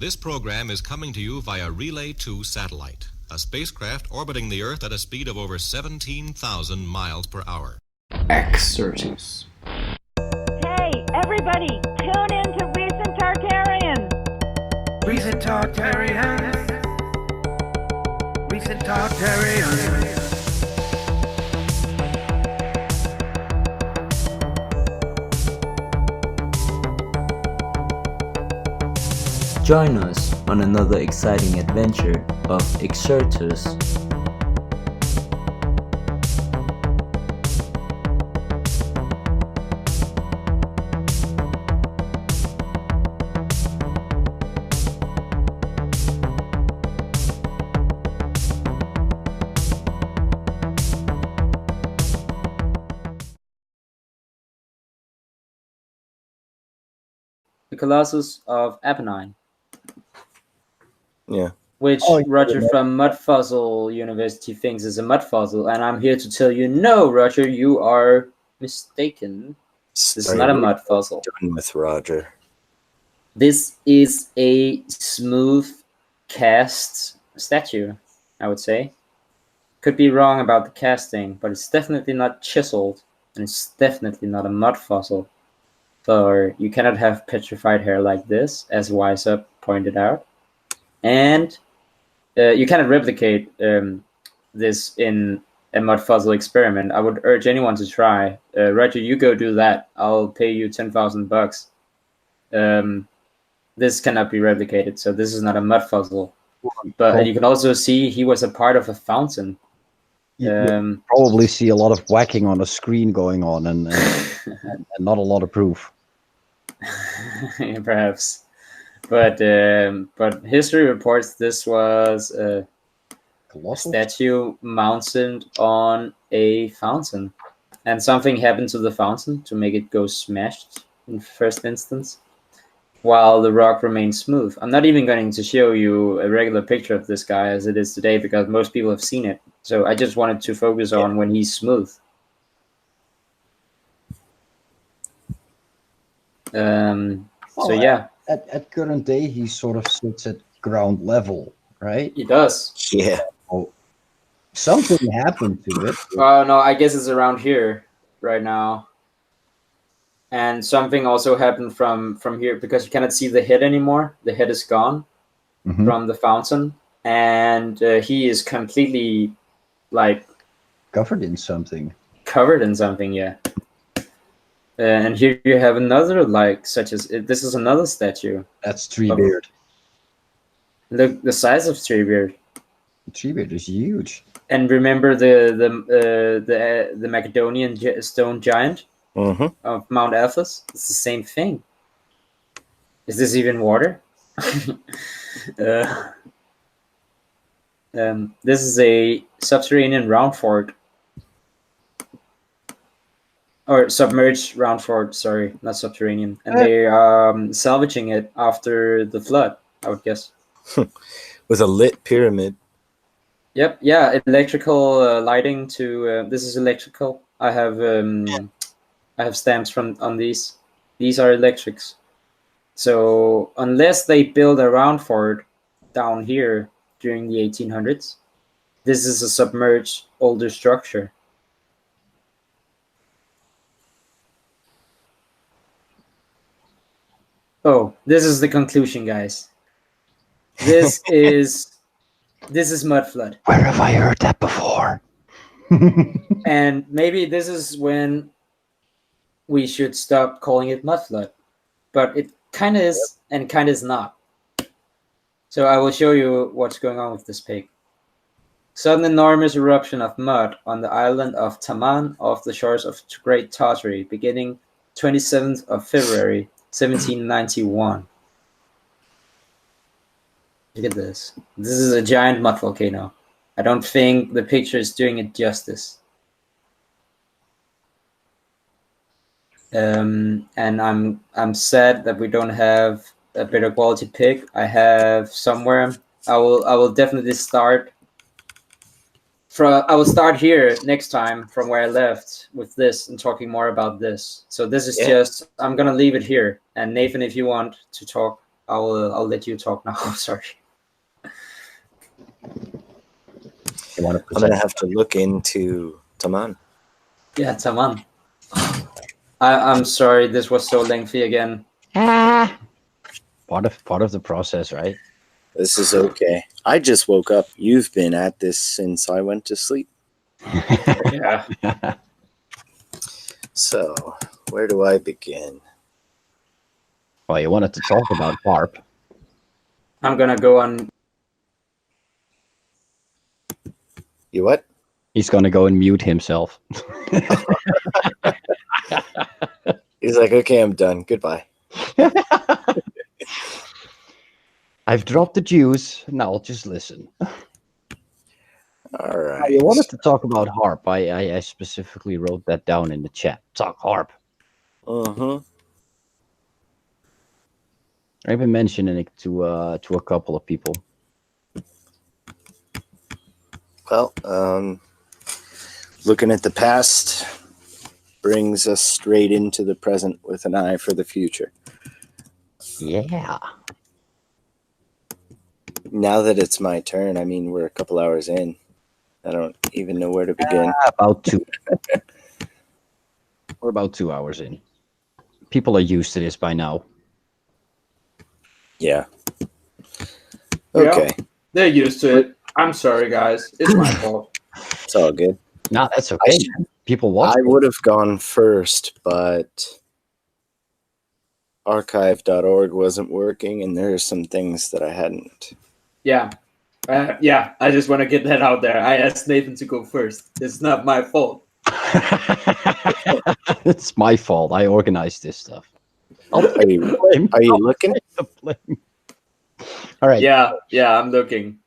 This program is coming to you via Relay 2 satellite, a spacecraft orbiting the Earth at a speed of over 17,000 miles per hour. Xirtus. Hey, everybody, tune in to Recent Tartarian. Recent Tartarian. Recent Tartarian. Join us on another exciting adventure of Xirtus. The Colossus of Apennine. Yeah. Which Roger from Mud Fossil University thinks is a mud fossil, and I'm here to tell you, no, Roger, you are mistaken. This is not a mud fossil. Done with Roger. This is a smooth cast statue, I would say. Could be wrong about the casting, but it's definitely not chiseled, and it's definitely not a mud fossil. So you cannot have petrified hair like this, as Weiser pointed out. And you cannot replicate this in a mud fossil experiment. I would urge anyone to try. Roger, you go do that. I'll pay you $10,000. This cannot be replicated, so this is not a mud fossil. But you can also see he was a part of a fountain. You probably see a lot of whacking on a screen going on, and not a lot of proof. Perhaps. But history reports this was a statue mounted on a fountain, and something happened to the fountain to make it go smashed in first instance, while the rock remained smooth. I'm not even going to show you a regular picture of this guy as it is today, because most people have seen it. So I just wanted to focus on when he's smooth. So yeah. At current day, he sort of sits at ground level, right? He does. Yeah. Oh, something happened to it. No, I guess it's around here right now. And something also happened from here, because you cannot see the head anymore. The head is gone from the fountain. And he is completely, like... Covered in something. Covered in something, yeah. And here you have another, like, such as this is another statue. That's Treebeard. Look, the size of Treebeard. Treebeard is huge. And remember the Macedonian stone giant of Mount Athos? It's the same thing. Is this even water? This is a subterranean round fort. Or submerged round fort, sorry, not subterranean. And they are salvaging it after the flood, I would guess. With a lit pyramid. Yep, yeah, electrical lighting to... this is electrical. I have stamps on these. These are electrics. So unless they build a round fort down here during the 1800s, this is a submerged older structure. Oh, this is the conclusion, guys. This is mud flood. Where have I heard that before? And maybe this is when we should stop calling it mud flood. But it kind of is and kind of is not. So I will show you what's going on with this pig. Sudden enormous eruption of mud on the island of Taman off the shores of Great Tartary, beginning 27th of February, 1791. Look at this. This is a giant mud volcano. I don't think the picture is doing it justice. And I'm sad that we don't have a better quality pic. I have somewhere. I will definitely start. I will start here next time from where I left with this and talking more about this. So this is just, I'm going to leave it here. And Nathan, if you want to talk I'll let you talk now. Sorry. You want to I'm gonna have to look into Taman. Yeah, Taman. I'm sorry, this was so lengthy again. part of the process, right? This is okay. I just woke up. You've been at this since I went to sleep. Yeah. So, where do I begin? Well, you wanted to talk about harp. I'm gonna go on. You what? He's gonna go and mute himself. He's like, okay, I'm done. Goodbye. I've dropped the juice. Now I'll just listen. All right. You wanted to talk about harp. I specifically wrote that down in the chat. Talk harp. I've been mentioning it to a couple of people. Well, looking at the past brings us straight into the present with an eye for the future. Yeah. Now that it's my turn, I mean, we're a couple hours in. I don't even know where to begin. About 2. We're about 2 hours in. People are used to this by now. Yeah. Okay. Yeah, they're used to it. I'm sorry, guys. It's my fault. It's all good. No, that's okay. People watch. I would have gone first, but archive.org wasn't working, and there are some things that I hadn't. Yeah. Yeah, I just want to get that out there. I asked Nathan to go first. It's not my fault. It's my fault. I organized this stuff. Are you looking? All right. Yeah, I'm looking.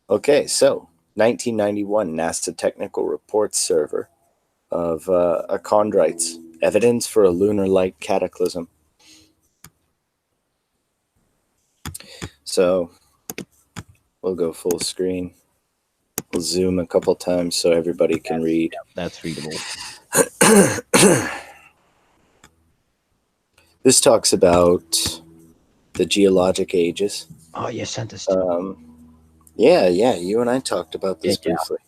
Okay, so 1991 NASA Technical Reports server of chondrites, evidence for a lunar-like cataclysm. So we'll go full screen. We'll zoom a couple times so everybody can read. That's readable. This talks about the geologic ages. Oh, you sent us to Yeah, you and I talked about this briefly.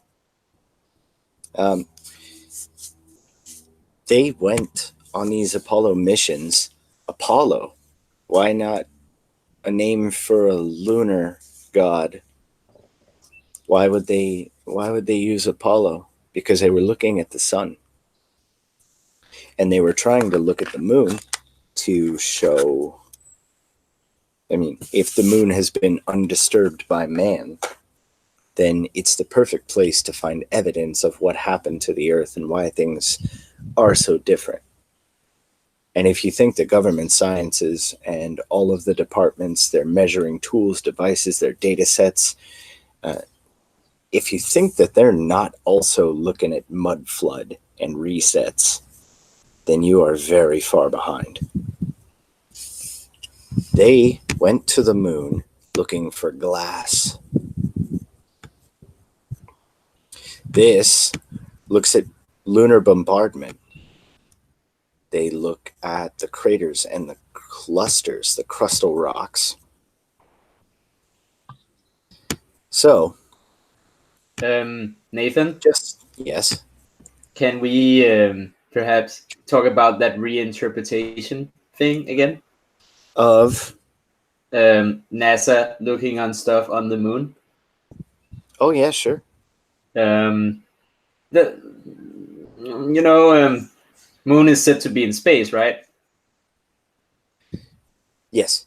They went on these Apollo missions. Apollo, why not a name for a lunar god? Why would they use Apollo? Because they were looking at the sun. And they were trying to look at the moon to show, I mean, if the moon has been undisturbed by man, then it's the perfect place to find evidence of what happened to the Earth and why things are so different. And if you think the government sciences and all of the departments, their measuring tools, devices, their data sets, if you think that they're not also looking at mud flood and resets, then you are very far behind. They went to the moon looking for glass. This looks at lunar bombardment. They look at the craters and the clusters, the crustal rocks. So, Nathan? Yes. Can we perhaps talk about that reinterpretation thing again? Of? NASA looking on stuff on the moon. Oh, yeah, sure. Moon is said to be in space, right? Yes.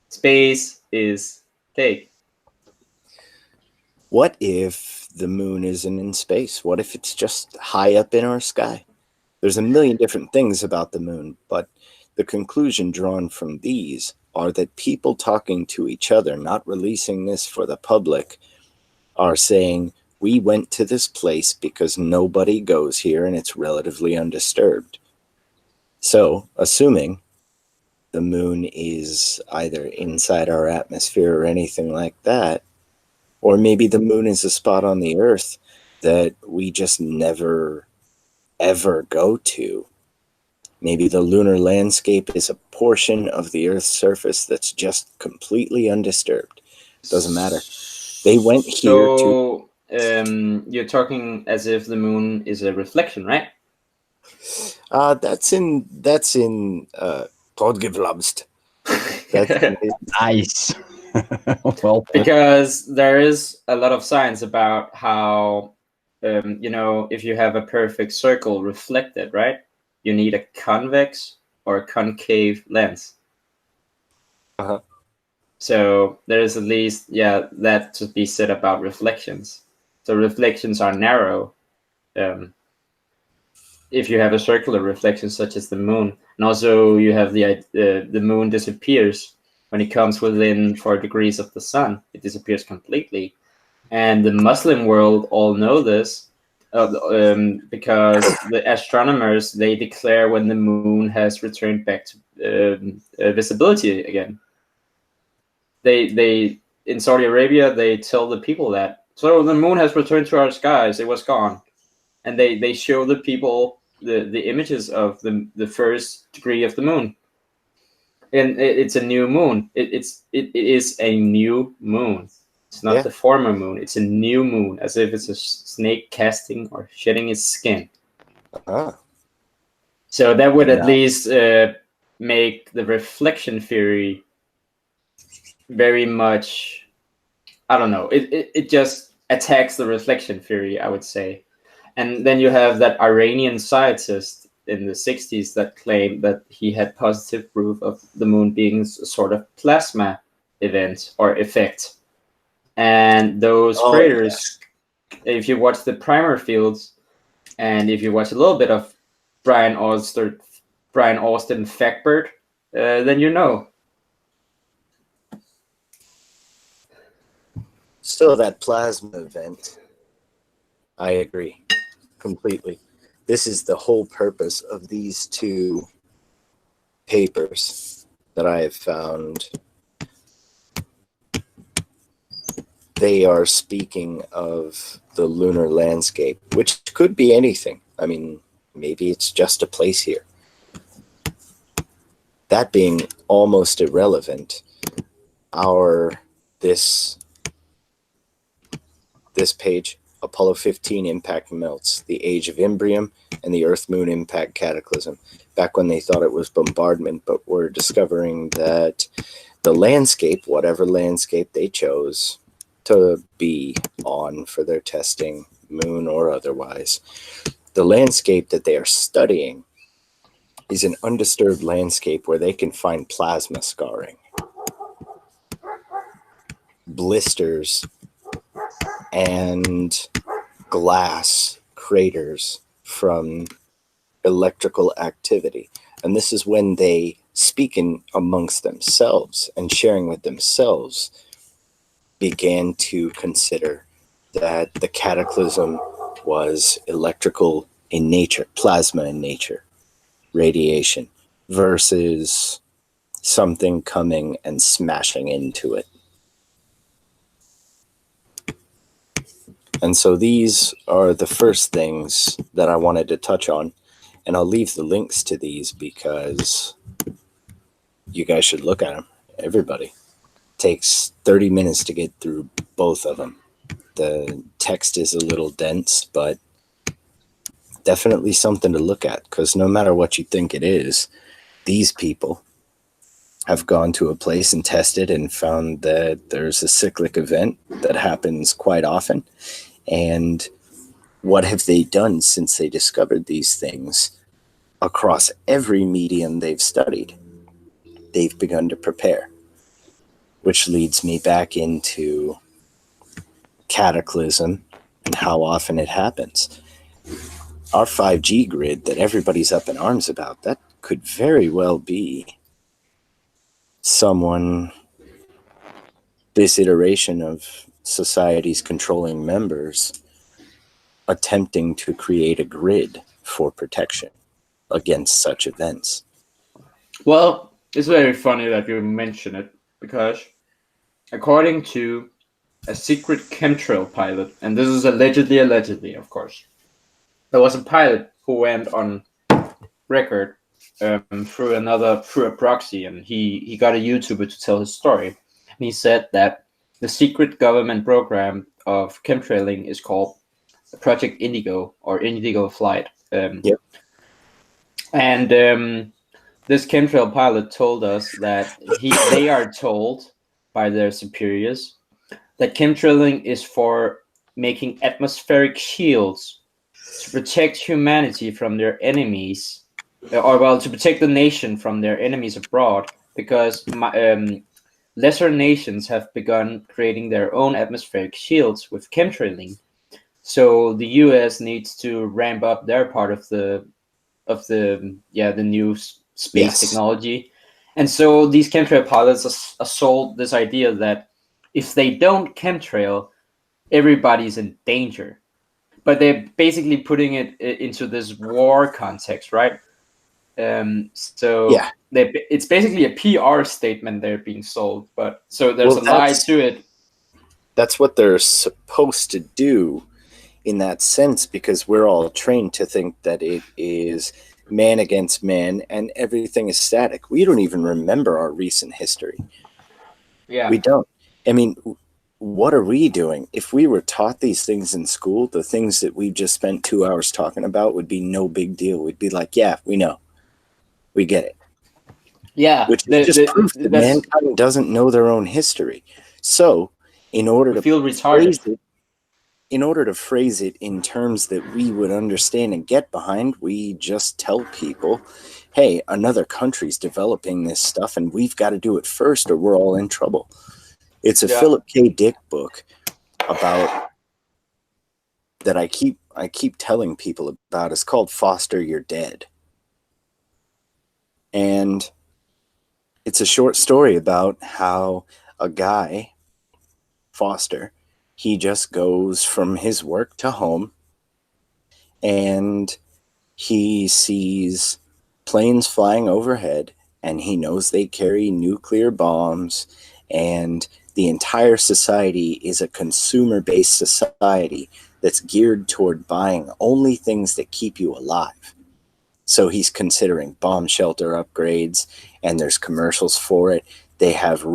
Space is fake. What if the moon isn't in space? What if it's just high up in our sky? There's a million different things about the moon, but the conclusion drawn from these are that people talking to each other, not releasing this for the public, are saying, we went to this place because nobody goes here and it's relatively undisturbed. So, assuming the moon is either inside our atmosphere or anything like that, or maybe the moon is a spot on the Earth that we just never, ever go to. Maybe the lunar landscape is a portion of the Earth's surface that's just completely undisturbed. Doesn't matter. They went here to... you're talking as if the moon is a reflection, right? That's in Podgevlabst. Nice. Well put. Because there is a lot of science about how, if you have a perfect circle reflected, right? You need a convex or a concave lens. Uh-huh. So there is at least, that to be said about reflections. So reflections are narrow. If you have a circular reflection such as the moon, and also you have the moon disappears when it comes within 4 degrees of the sun. It disappears completely, and the Muslim world all know this because the astronomers, they declare when the moon has returned back to visibility again. They in Saudi Arabia, they tell the people that, so the moon has returned to our skies, it was gone, and they show the people the images of the first degree of the moon, and it's a new moon. It is a new moon. It's not the former moon. It's a new moon, as if it's a snake casting or shedding its skin. So that would at least make the reflection theory very much, I don't know, it just attacks the reflection theory, I would say. And then you have that Iranian scientist in the 60s that claimed that he had positive proof of the moon being a sort of plasma event or effect. And those craters, if you watch the primer fields, and if you watch a little bit of Brian Austin Factbird, then you know. Still, that plasma event, I agree completely. This is the whole purpose of these 2 papers that I have found. They are speaking of the lunar landscape, which could be anything. I mean, maybe it's just a place here. That being almost irrelevant, this page, Apollo 15 impact melts, the age of Imbrium, and the Earth-Moon impact cataclysm. Back when they thought it was bombardment, but we're discovering that the landscape, whatever landscape they chose to be on for their testing, moon or otherwise, the landscape that they are studying is an undisturbed landscape where they can find plasma scarring, blisters, and glass craters from electrical activity. And this is when they, speaking amongst themselves and sharing with themselves, began to consider that the cataclysm was electrical in nature, plasma in nature, radiation, versus something coming and smashing into it. And so these are the first things that I wanted to touch on. And I'll leave the links to these because you guys should look at them. Everybody. It takes 30 minutes to get through both of them. The text is a little dense, but definitely something to look at, because no matter what you think it is, these people have gone to a place and tested and found that there's a cyclic event that happens quite often. And what have they done since they discovered these things? Across every medium they've studied, they've begun to prepare, which leads me back into Cataclysm and how often it happens. Our 5G grid that everybody's up in arms about, that could very well be someone, this iteration of society's controlling members, attempting to create a grid for protection against such events. Well, it's very funny that you mention it, because according to a secret chemtrail pilot, and this is allegedly, of course, there was a pilot who went on record through a proxy, and he got a YouTuber to tell his story. And he said that the secret government program of chemtrailing is called Project Indigo or Indigo Flight. Yep. And this chemtrail pilot told us that they are told by their superiors that chemtrailing is for making atmospheric shields to protect humanity from their enemies, to protect the nation from their enemies abroad, because lesser nations have begun creating their own atmospheric shields with chemtrailing. So the U.S. needs to ramp up their part of the new space technology, and so these chemtrail pilots are sold this idea that if they don't chemtrail, everybody's in danger. But they're basically putting it into this war context, right? It's basically a PR statement they're being sold, but so there's a lie to it. That's what they're supposed to do in that sense, because we're all trained to think that it is man against man and everything is static. We don't even remember our recent history. Yeah. We don't. I mean, what are we doing? If we were taught these things in school, the things that we just spent 2 hours talking about would be no big deal. We'd be like, yeah, we know. We get it. Yeah. Which is just proof that mankind doesn't know their own history. So, in order to phrase it in terms that we would understand and get behind, we just tell people, hey, another country's developing this stuff and we've got to do it first or we're all in trouble. It's a Philip K. Dick book about that I keep telling people about. It's called Foster You're Dead. And it's a short story about how a guy, Foster, he just goes from his work to home and he sees planes flying overhead and he knows they carry nuclear bombs, and the entire society is a consumer-based society that's geared toward buying only things that keep you alive. So he's considering bomb shelter upgrades, and there's commercials for it. They have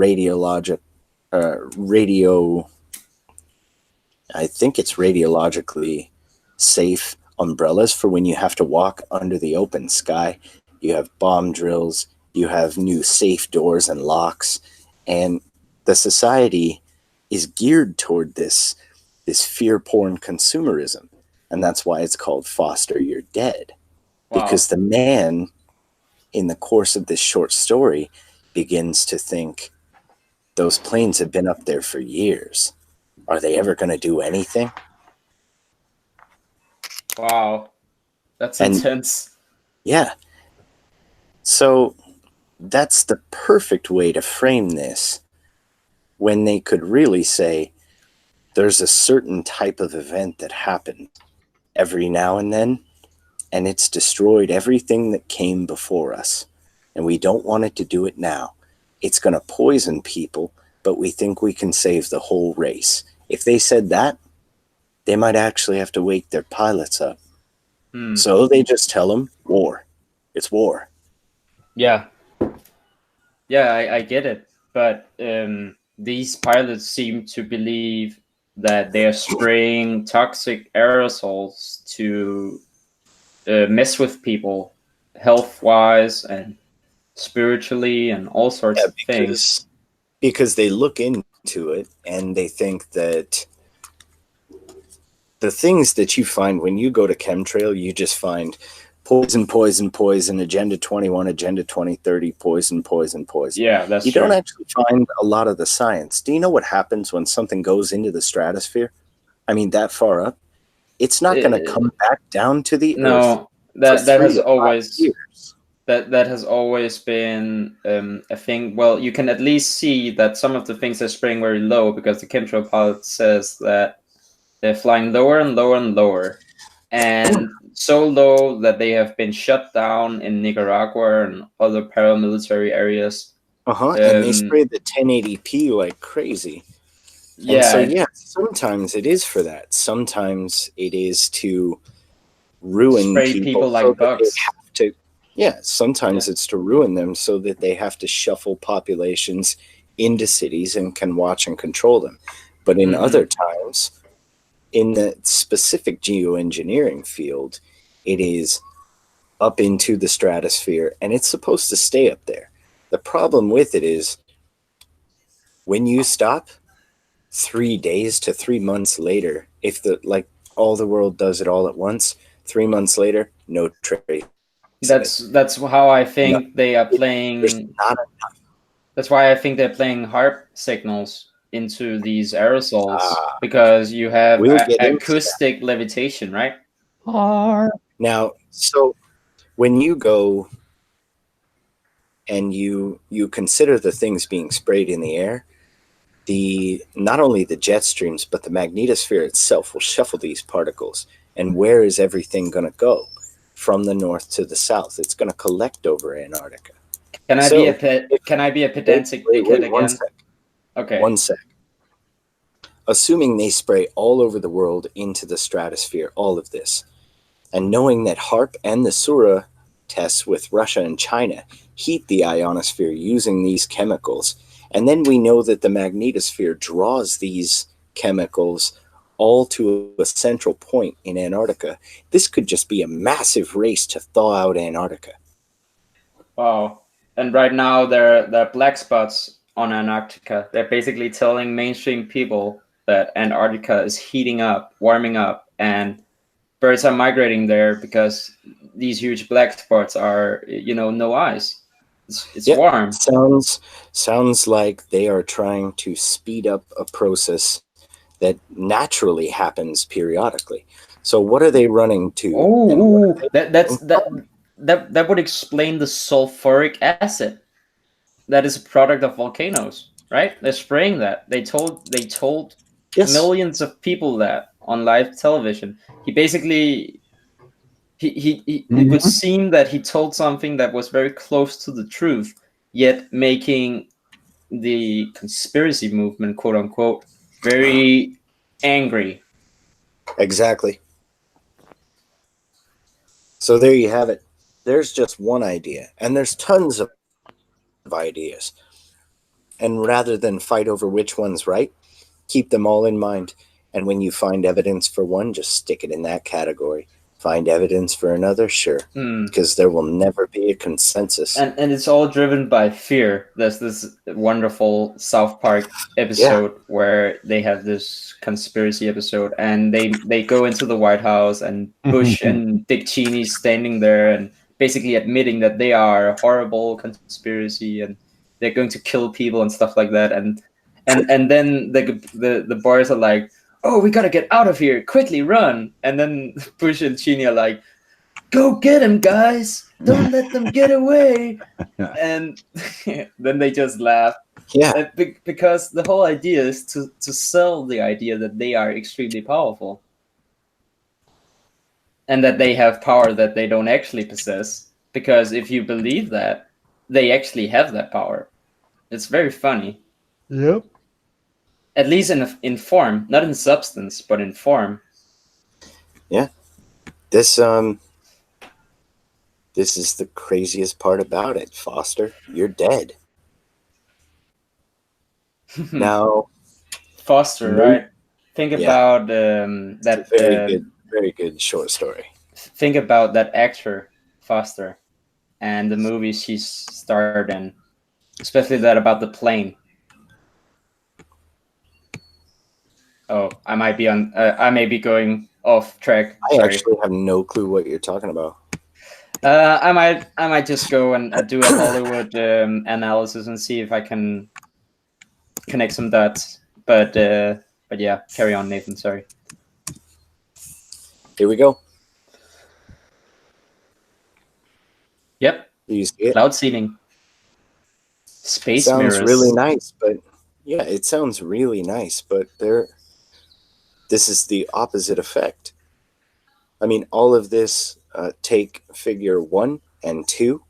I think it's radiologically safe umbrellas for when you have to walk under the open sky. You have bomb drills, you have new safe doors and locks, and the society is geared toward this fear porn consumerism. And that's why it's called Foster You're Dead. Wow. Because the man, in the course of this short story, begins to think, those planes have been up there for years. Are they ever going to do anything? Wow. That's intense. Yeah. So that's the perfect way to frame this, when they could really say there's a certain type of event that happened every now and then, and it's destroyed everything that came before us. And we don't want it to do it now. It's going to poison people, but we think we can save the whole race. If they said that, they might actually have to wake their pilots up. So they just tell them, war. It's war. Yeah. Yeah, I get it. But these pilots seem to believe that they're spraying toxic aerosols to mess with people health-wise and spiritually and all sorts of things. Because they look into it and they think that the things that you find when you go to chemtrail, you just find poison, poison, poison, Agenda 21, Agenda 2030, poison, poison, poison. Yeah, that's You true. don't actually find a lot of the science. Do you know what happens when something goes into the stratosphere? I mean, that far up? It's not going to come back down to the earth. That has always years. That has always been a thing. Well, you can at least see that some of the things are spraying very low, because the chemtrail pilot says that they're flying lower and lower and lower, and so low that they have been shut down in Nicaragua and other paramilitary areas. And they spray the 1080p like crazy. Yeah. And so sometimes it is for that. Sometimes it is to ruin spray people like bugs. Yeah, sometimes it's to ruin them so that they have to shuffle populations into cities and can watch and control them. But in other times, in the specific geoengineering field, it is up into the stratosphere and it's supposed to stay up there. The problem with it is when you stop 3 days to 3 months later, if all the world does it all at once, 3 months later, no trace. That's how I think they are playing. That's why I think they're playing harp signals into these aerosols, because you have acoustic levitation, right? Now, so when you go and you consider the things being sprayed in the air, not only the jet streams, but the magnetosphere itself will shuffle these particles. And where is everything going to go? From the north to the south. It's going to collect over Antarctica. Can I be a pedantic kid again? 1 sec. Okay. 1 sec. Assuming they spray all over the world into the stratosphere, all of this, and knowing that HARP and the Sura tests with Russia and China heat the ionosphere using these chemicals, and then we know that the magnetosphere draws these chemicals all to a central point in Antarctica, this could just be a massive race to thaw out Antarctica. Wow. And right now there are black spots on Antarctica. They're basically telling mainstream people that Antarctica is heating up, warming up, and birds are migrating there because these huge black spots are, no ice. It's warm. Sounds like they are trying to speed up a process that naturally happens periodically. So what are they running to? Oh, that would explain the sulfuric acid. That is a product of volcanoes, right? They're spraying that. They told millions of people that on live television. He basically it would seem that he told something that was very close to the truth, yet making the conspiracy movement, quote unquote, very angry. Exactly. So there you have it. There's just one idea, and there's tons of ideas. And rather than fight over which one's right, keep them all in mind. And when you find evidence for one, just stick it in that category. Find evidence for another, sure, because there will never be a consensus. And it's all driven by fear. There's this wonderful South Park episode where they have this conspiracy episode, and they go into the White House, and Bush and Dick Cheney standing there and basically admitting that they are a horrible conspiracy and they're going to kill people and stuff like that. And then the boys are like, oh, we gotta get out of here, quickly run. And then Bush and Cheney are like, go get him, guys, don't let them get away. And then they just laugh. Yeah, because the whole idea is to sell the idea that they are extremely powerful and that they have power that they don't actually possess. Because if you believe that, they actually have that power. It's very funny. Yep. At least in form, not in substance, but in form. Yeah. This is the craziest part about it, Foster. You're dead. Now, Foster, right? Think about that. Very good short story. Think about that actor, Foster, and the movies she's starred in, especially that about the plane. Oh, I might be I may be going off track. I actually have no clue what you're talking about. I might just go and do a Hollywood analysis and see if I can connect some dots. But yeah, carry on, Nathan. Sorry. Here we go. Yep. You see it? Cloud seeding. Space sounds mirrors. Really nice, but yeah, it sounds really nice, but this is the opposite effect. I mean, all of this, take figure 1 and 2.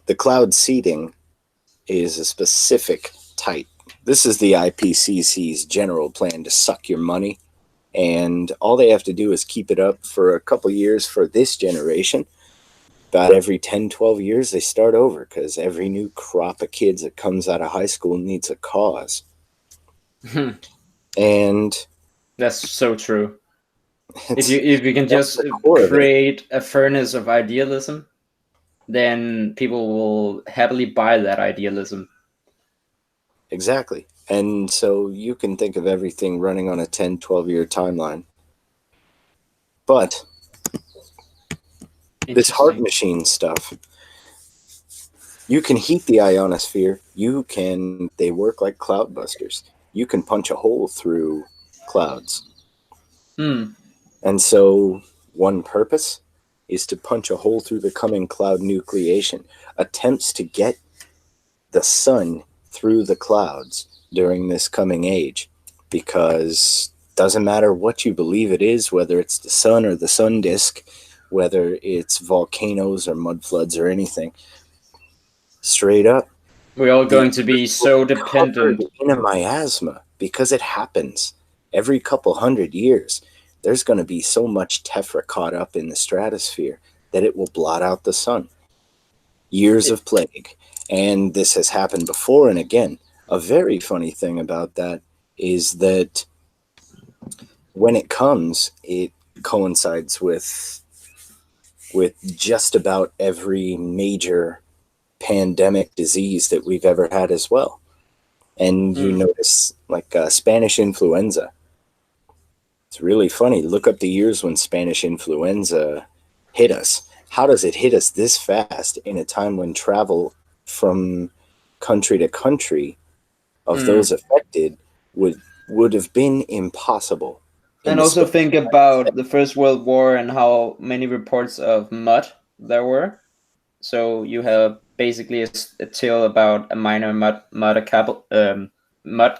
The cloud seeding is a specific type. This is the IPCC's general plan to suck your money, and all they have to do is keep it up for a couple years for this generation, about every 10, 12 years, they start over because every new crop of kids that comes out of high school needs a cause. And That's so true. it's, If you can that's just the core of it. create a furnace of idealism, then people will happily buy that idealism. Exactly. And so you can think of everything running on a 10, 12-year timeline. But this heart Interesting. machine stuff, you can heat the ionosphere. They work like cloud busters. You can punch a hole through clouds. And so one purpose is to punch a hole through the coming cloud nucleation. Attempts to get the sun through the clouds during this coming age, because doesn't matter what you believe it is, whether it's the sun or the sun disk, whether it's volcanoes or mud floods or anything, straight up, We're all going to be so dependent. covered in a miasma, because it happens every couple hundred years. There's going to be so much tephra caught up in the stratosphere that it will blot out the sun. Years of plague. And this has happened before and again. A very funny thing about that is that when it comes, it coincides with just about every major pandemic disease that we've ever had as well. And you notice, like Spanish influenza. It's really funny. Look up the years when Spanish influenza hit us. How does it hit us this fast in a time when travel from country to country of those affected would have been impossible? And also think about the First World War and how many reports of mud there were. So you have basically a tale about a minor mud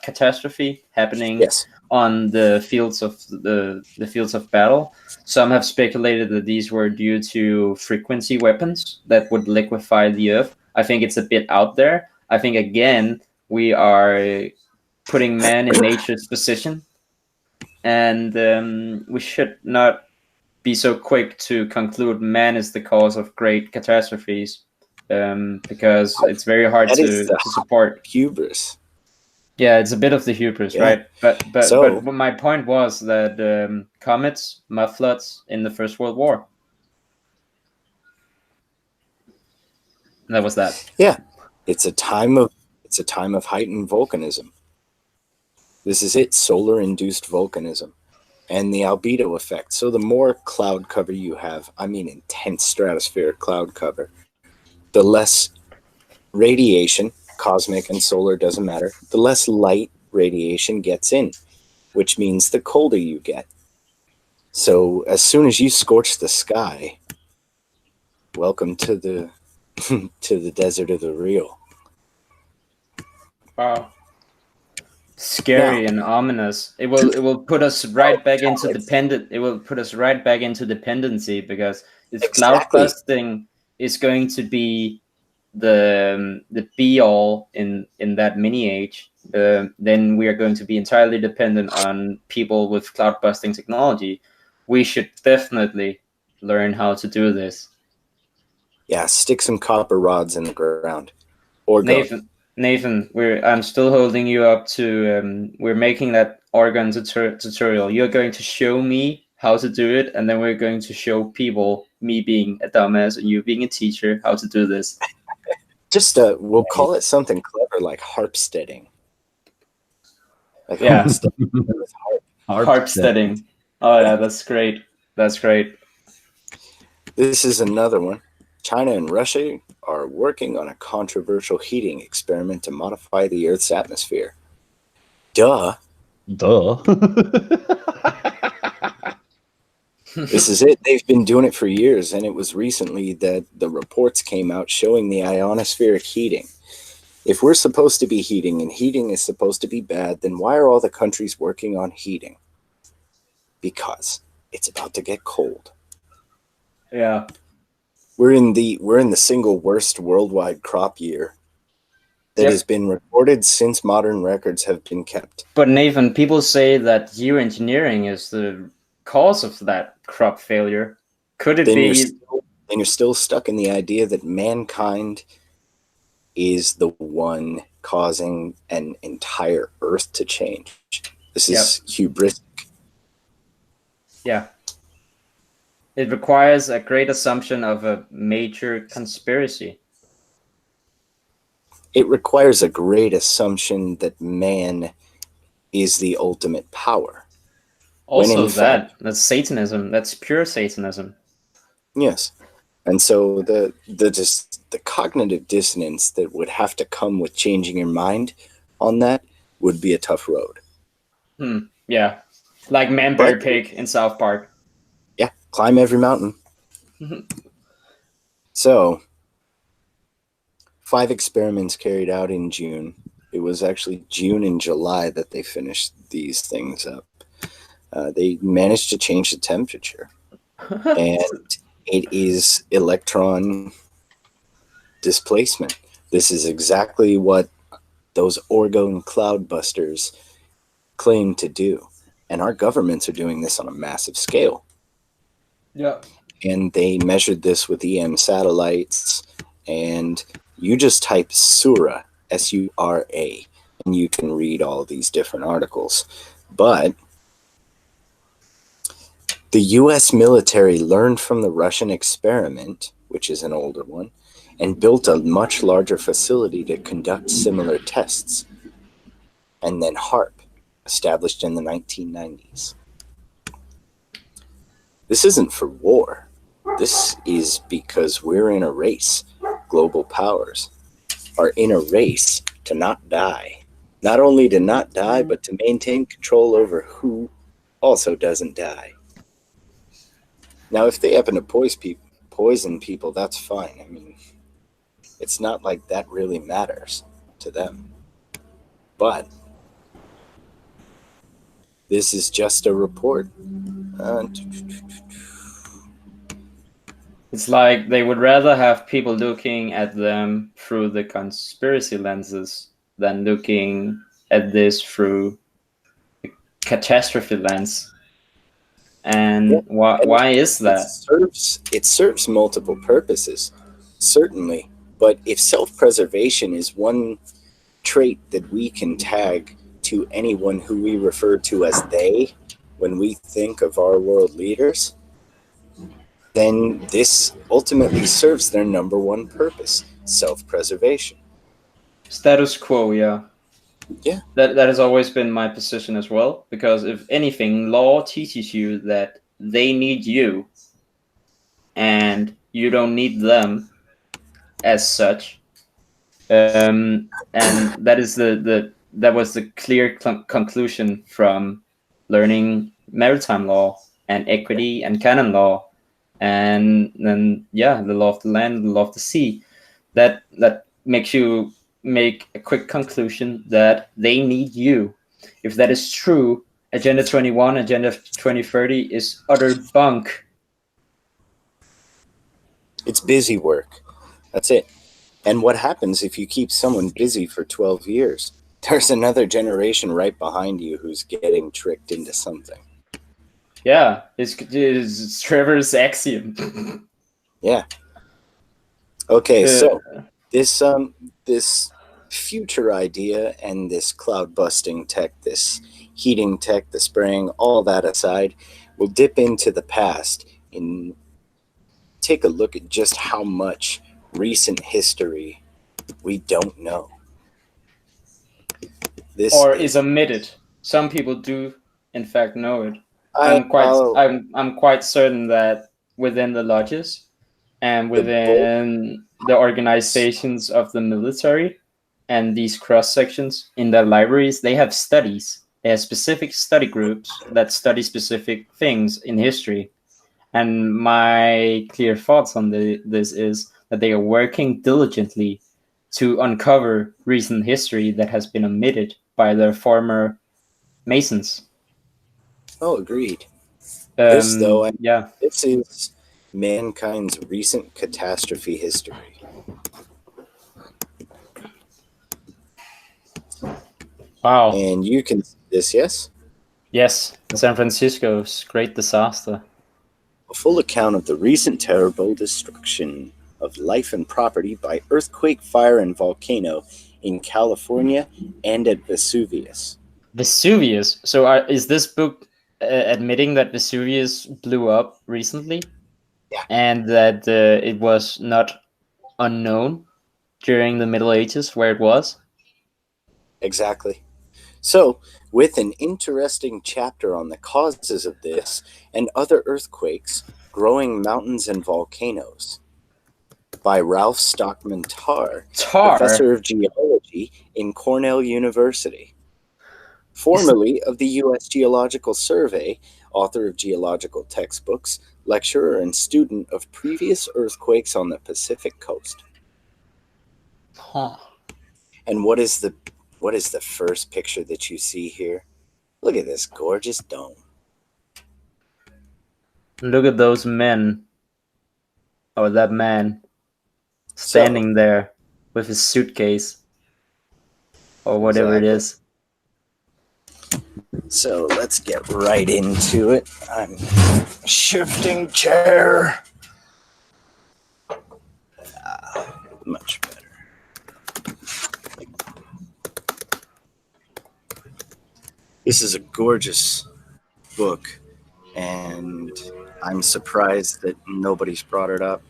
catastrophe happening on the fields of the fields of battle. Some have speculated that these were due to frequency weapons that would liquefy the earth. I think it's a bit out there. I think again we are putting man in nature's position, and we should not be so quick to conclude man is the cause of great catastrophes, because it's very hard to support hubris. Yeah, it's a bit of the hubris, right? But my point was that comets, mud floods in the First World War. That was that. Yeah, it's a time of heightened volcanism. This is it, solar-induced volcanism, and the albedo effect. So the more cloud cover you have, I mean intense stratospheric cloud cover, the less radiation, cosmic and solar doesn't matter, the less light radiation gets in, which means the colder you get. So as soon as you scorch the sky, welcome to the to the desert of the real. Wow. Scary and ominous. It will put us right back into dependency, because if cloud busting is going to be the be all in that mini age, then we are going to be entirely dependent on people with cloud busting technology. We should definitely learn how to do this. Yeah, stick some copper rods in the ground. Or Nathan, I'm still holding you up to we're making that organ tutorial. You're going to show me how to do it, and then we're going to show people, me being a dumbass and you being a teacher, how to do this. Just we'll call it something clever like harpsteading. Like harpsteading. Harpsteading. Oh yeah, that's great. That's great. This is another one. China and Russia are working on a controversial heating experiment to modify the Earth's atmosphere. Duh. This is it. They've been doing it for years, and it was recently that the reports came out showing the ionospheric heating. If we're supposed to be heating, and heating is supposed to be bad, then why are all the countries working on heating? Because it's about to get cold. Yeah. We're in the single worst worldwide crop year that has been recorded since modern records have been kept. But Nathan, people say that geoengineering is the cause of that crop failure. Could it be? then you're still stuck in the idea that mankind is the one causing an entire Earth to change. This is hubris. Yeah. It requires a great assumption of a major conspiracy. It requires a great assumption that man is the ultimate power. Also, that's Satanism. That's pure Satanism. Yes. And so the cognitive dissonance that would have to come with changing your mind on that would be a tough road. Yeah. Like Man-Bear Pig in South Park. Yeah, climb every mountain. So, 5 experiments carried out in June. It was actually June and July that they finished these things up. They managed to change the temperature. And it is electron displacement. This is exactly what those Orgone cloudbusters claim to do. And our governments are doing this on a massive scale. Yeah. And they measured this with EM satellites. And you just type Sura, S-U-R-A, and you can read all these different articles. But the U.S. military learned from the Russian experiment, which is an older one, and built a much larger facility to conduct similar tests. And then HARP, established in the 1990s. This isn't for war. This is because we're in a race. Global powers are in a race to not die. Not only to not die, but to maintain control over who also doesn't die. Now, if they happen to poison people, that's fine. I mean, it's not like that really matters to them. But this is just a report. It's like they would rather have people looking at them through the conspiracy lenses than looking at this through the catastrophe lens. And why is that? It serves multiple purposes, certainly. But if self-preservation is one trait that we can tag to anyone who we refer to as they when we think of our world leaders, then this ultimately serves their number one purpose, self-preservation. Status quo, yeah. Yeah. That has always been my position as well, because if anything, law teaches you that they need you and you don't need them as such. And that is that was the clear conclusion from learning maritime law and equity and canon law, and then the law of the land, the law of the sea. That makes you make a quick conclusion that they need you. If that is true, Agenda 21, Agenda 2030 is utter bunk. It's busy work. That's it. And what happens if you keep someone busy for 12 years? There's another generation right behind you who's getting tricked into something. Yeah, it's Trevor's axiom. Yeah. Okay, so this future idea and this cloud busting tech, this heating tech, the spraying, all that aside, we'll dip into the past and take a look at just how much recent history we don't know. Or is omitted. Some people do, in fact, know it. I'm quite certain that within the lodges and within the organizations of the military and these cross sections in their libraries, they have studies. They have specific study groups that study specific things in history. And my clear thoughts on this is that they are working diligently to uncover recent history that has been omitted by their former Masons. Oh, agreed. This is mankind's recent catastrophe history. Wow. And you can see this, yes? Yes, San Francisco's great disaster. A full account of the recent terrible destruction of life and property by earthquake, fire, and volcano in California and at Vesuvius. Vesuvius. So is this book admitting that Vesuvius blew up recently? Yeah. And that it was not unknown during the Middle Ages where it was? Exactly. So, with an interesting chapter on the causes of this and other earthquakes, growing mountains and volcanoes, by Ralph Stockman Tarr, professor of geology in Cornell University. Formerly of the U.S. Geological Survey, author of geological textbooks, lecturer and student of previous earthquakes on the Pacific coast. Huh. And what is the first picture that you see here? Look at this gorgeous dome. Look at those men. Or that man standing there with his suitcase. Or whatever it is. So let's get right into it. I'm shifting chair. Much better. This is a gorgeous book, and I'm surprised that nobody's brought it up.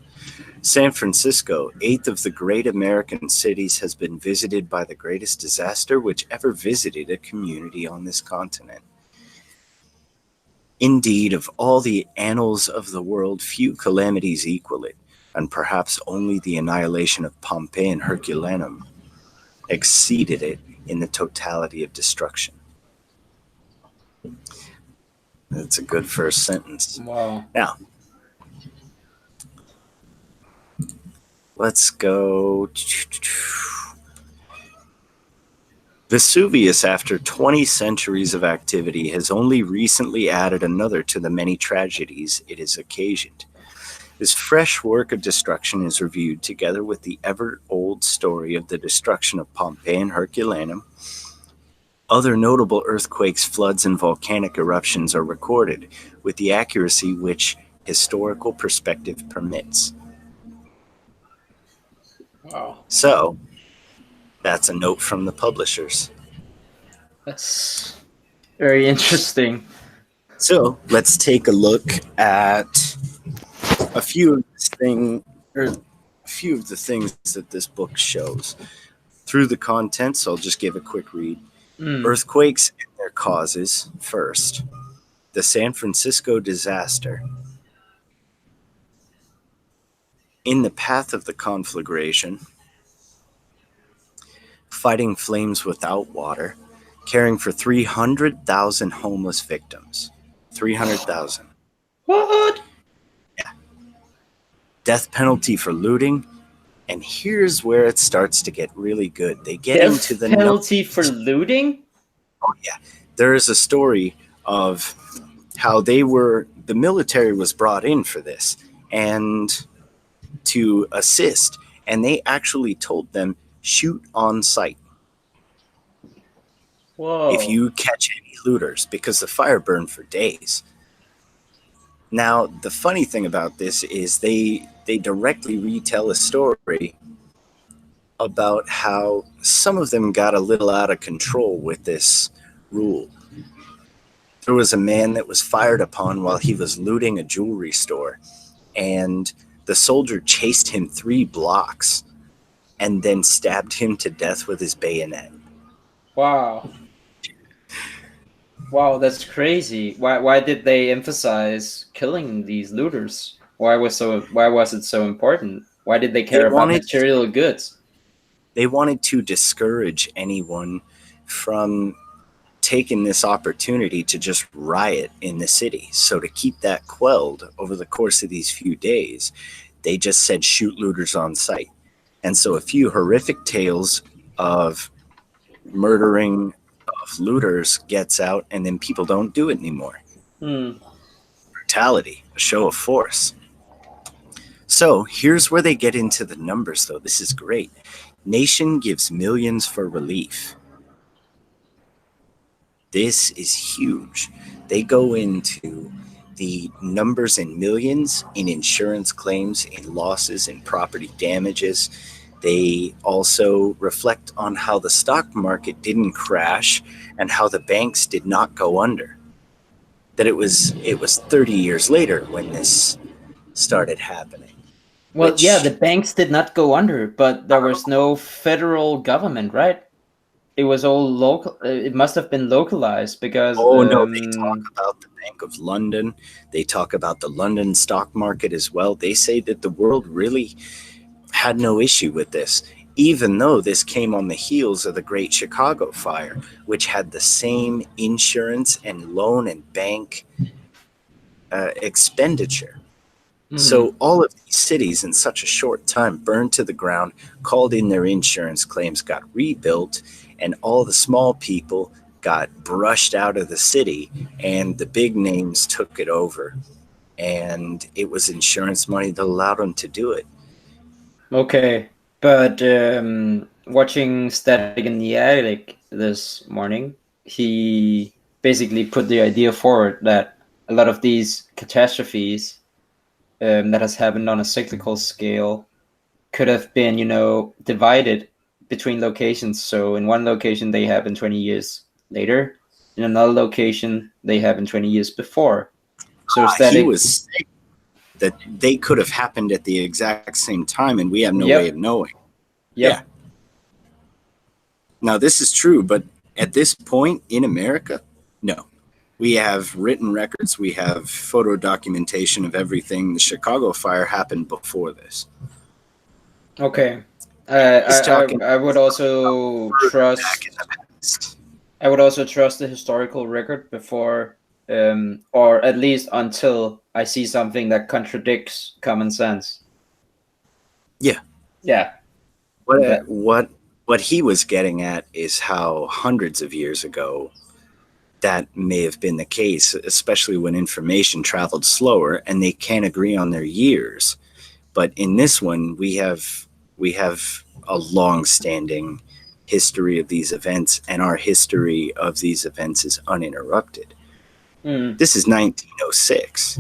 San Francisco, 8th of the great American cities, has been visited by the greatest disaster which ever visited a community on this continent. Indeed, of all the annals of the world, few calamities equal it, and perhaps only the annihilation of Pompeii and Herculaneum exceeded it in the totality of destruction. That's a good first sentence. Wow. Now, let's go. Vesuvius, after 20 centuries of activity, has only recently added another to the many tragedies it has occasioned. This fresh work of destruction is reviewed together with the ever-old story of the destruction of Pompeii and Herculaneum. Other notable earthquakes, floods, and volcanic eruptions are recorded with the accuracy which historical perspective permits. Wow. So, that's a note from the publishers. That's very interesting. So, let's take a look at a few of the things that this book shows. Through the contents, I'll just give a quick read. Earthquakes and their causes first. The San Francisco disaster. In the path of the conflagration, fighting flames without water, caring for 300,000 homeless victims. 300,000. What? Yeah. Death penalty for looting. And here's where it starts to get really good. They get into the penalty for looting? Oh, yeah. There is a story of how the military was brought in for this and to assist. And they actually told them, shoot on sight. Whoa. If you catch any looters, because the fire burned for days. Now, the funny thing about this is they directly retell a story about how some of them got a little out of control with this rule. There was a man that was fired upon while he was looting a jewelry store, and the soldier chased him 3 blocks and then stabbed him to death with his bayonet. Wow. Wow, that's crazy. Why did they emphasize killing these looters? Why was it so important? Why did they care about material goods? They wanted to discourage anyone from taking this opportunity to just riot in the city. So to keep that quelled over the course of these few days, they just said shoot looters on sight. And so a few horrific tales of murdering of looters gets out, and then people don't do it anymore. Brutality, a show of force. So here's where they get into the numbers, though. This is great. Nation gives millions for relief. This is huge. They go into the numbers in millions in insurance claims, in losses, in property damages. They also reflect on how the stock market didn't crash and how the banks did not go under. That it was 30 years later when this started happening. Well, which- yeah, the banks did not go under, but there was no federal government, right? It was all local. It must have been localized because. Oh no, they talk about the Bank of London. They talk about the London stock market as well. They say that the world really had no issue with this, even though this came on the heels of the Great Chicago Fire, which had the same insurance and loan and bank expenditure. So all of these cities in such a short time burned to the ground, called in their insurance claims, got rebuilt, and all the small people got brushed out of the city, and the big names took it over. And it was insurance money that allowed them to do it. Okay, but watching Static in the Attic this morning, he basically put the idea forward that a lot of these catastrophes that has happened on a cyclical scale could have been, divided between locations. So in one location they happen 20 years later, in another location they happen 20 years before. So He was saying that they could have happened at the exact same time, and we have no way of knowing. Yep. Yeah. Now this is true, but at this point in America, no. We have written records. We have photo documentation of everything. The Chicago Fire happened before this. Okay. I would also trust. I would also trust the historical record before, or at least until I see something that contradicts common sense. Yeah. Yeah. What he was getting at is how hundreds of years ago that may have been the case, especially when information traveled slower and they can't agree on their years. But in this one, we have a long-standing history of these events, and our history of these events is uninterrupted. This is 1906.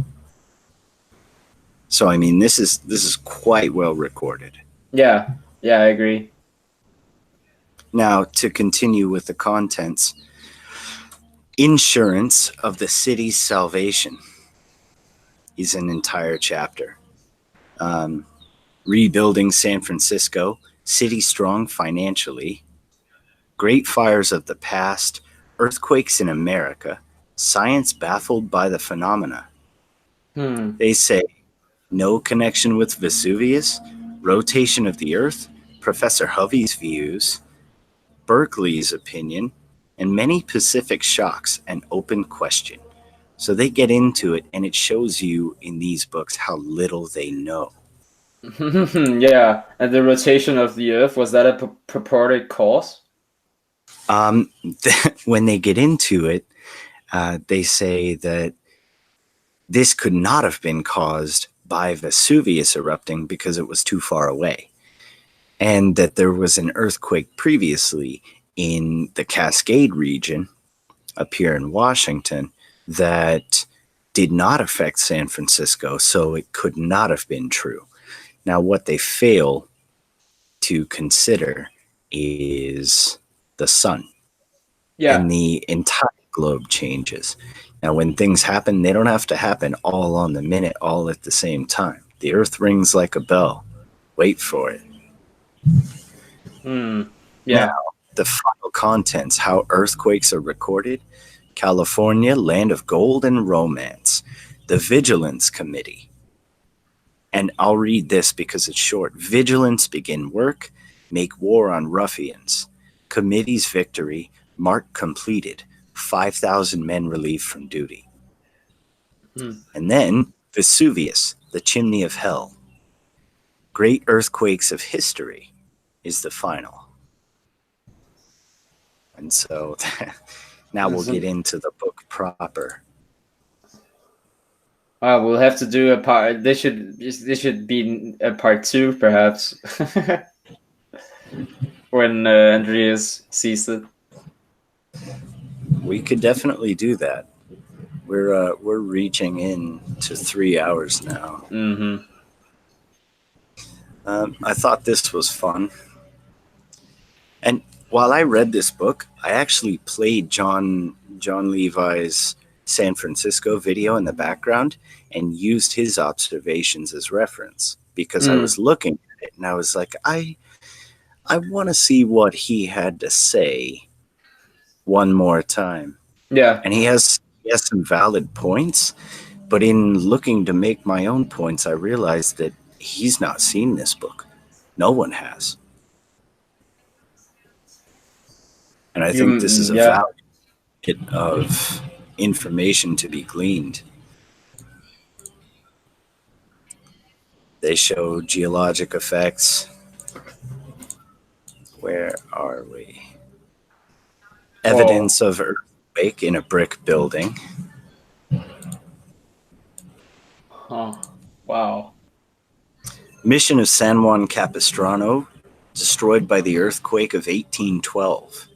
So I mean, this is quite well recorded. Yeah, I agree. Now, to continue with the contents, insurance of the city's salvation is an entire chapter. Rebuilding San Francisco, city strong financially, great fires of the past, earthquakes in America, science baffled by the phenomena. They say no connection with Vesuvius, rotation of the earth, Professor Hovey's views, Berkeley's opinion, and many Pacific shocks, an open question. So they get into it, and it shows you in these books how little they know. Yeah, and the rotation of the Earth, was that a purported cause? When they get into it, they say that this could not have been caused by Vesuvius erupting because it was too far away, and that there was an earthquake previously in the Cascade region up here in Washington that did not affect San Francisco, so it could not have been true. Now, what they fail to consider is the sun. Yeah. And the entire globe changes. Now, when things happen, they don't have to happen all on the minute, all at the same time. The earth rings like a bell. Wait for it. Yeah. Now, the final contents, how earthquakes are recorded. California, land of gold and romance. The Vigilance Committee. And I'll read this because it's short. Vigilance begin work, make war on ruffians. Committee's victory, mark completed. 5,000 men relieved from duty. And then Vesuvius, the chimney of hell. Great earthquakes of history is the final. And so now we'll get into the book proper. We'll have to do a part. This should be a part 2, perhaps, when Andreas sees it. We could definitely do that. we're reaching in to 3 hours now. Mm-hmm. I thought this was fun. And while I read this book, I actually played John Levi's San Francisco video in the background and used his observations as reference because I was looking at it and I was like, I want to see what he had to say one more time. Yeah. And he has some valid points, but in looking to make my own points, I realized that he's not seen this book. No one has. And I think this is a valid bit of information to be gleaned. They show geologic effects. Where are we? Evidence of earthquake in a brick building. Huh. Wow. Mission of San Juan Capistrano destroyed by the earthquake of 1812.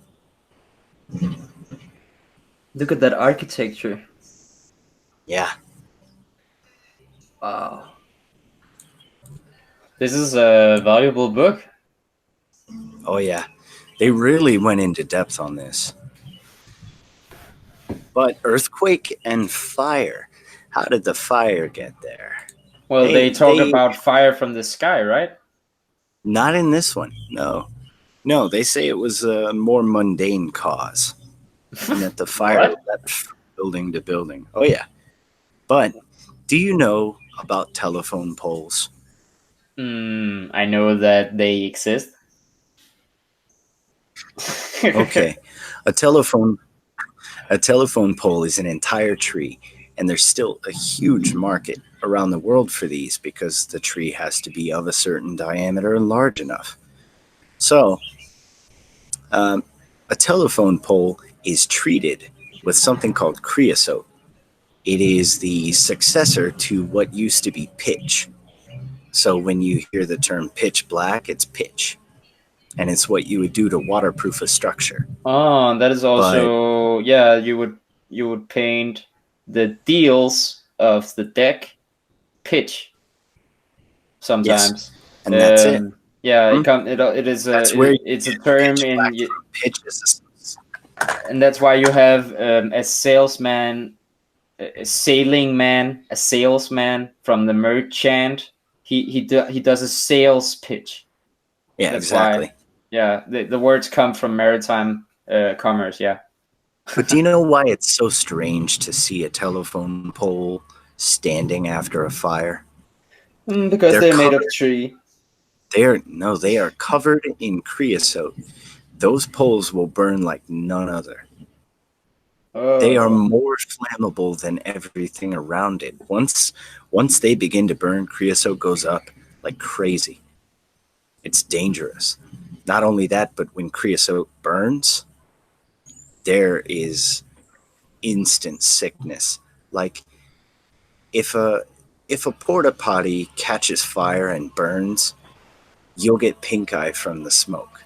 Look at that architecture. Yeah. Wow. This is a valuable book. Oh, yeah. They really went into depth on this. But earthquake and fire. How did the fire get there? Well, they talk about fire from the sky, right? Not in this one, no. No, they say it was a more mundane cause. And that the fire leapt from building to building. Oh, yeah. But do you know about telephone poles? I know that they exist. Okay. A telephone pole is an entire tree, and there's still a huge market around the world for these because the tree has to be of a certain diameter and large enough. So, a telephone pole is treated with something called creosote. It is the successor to what used to be pitch. So when you hear the term pitch black, it's pitch. And it's what you would do to waterproof a structure. Oh, that is also you would paint the deals of the deck pitch sometimes. Yes. And that's it. Yeah, it's a term in pitch, and that's why you have a salesman, a sailing man, a salesman from the merchant. He does a sales pitch. Yeah, that's exactly. Why, yeah, the words come from maritime commerce. Yeah. But do you know why it's so strange to see a telephone pole standing after a fire? Because they're made of tree. They are covered in creosote. Those poles will burn like none other. Oh. They are more flammable than everything around it. Once they begin to burn, creosote goes up like crazy. It's dangerous. Not only that, but when creosote burns, there is instant sickness. Like if a porta potty catches fire and burns, you'll get pink eye from the smoke.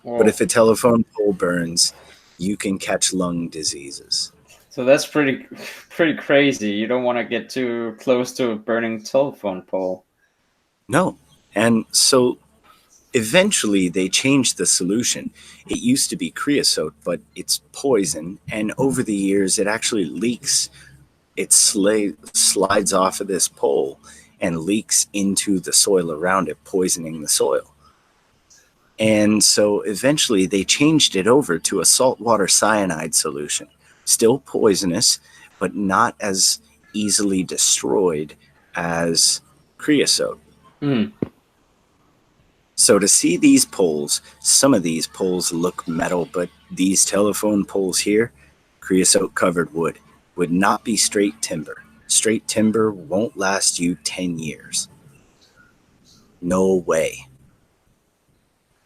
Whoa. But if a telephone pole burns, you can catch lung diseases. So that's pretty crazy. You don't want to get too close to a burning telephone pole. No. And so eventually they changed the solution. It used to be creosote, but it's poison. And over the years, it actually leaks. It slides off of this pole and leaks into the soil around it, poisoning the soil. And so eventually they changed it over to a saltwater cyanide solution. Still poisonous, but not as easily destroyed as creosote. So to see these poles, some of these poles look metal, but these telephone poles here, creosote covered wood, would not be straight timber. Straight timber won't last you 10 years. No way.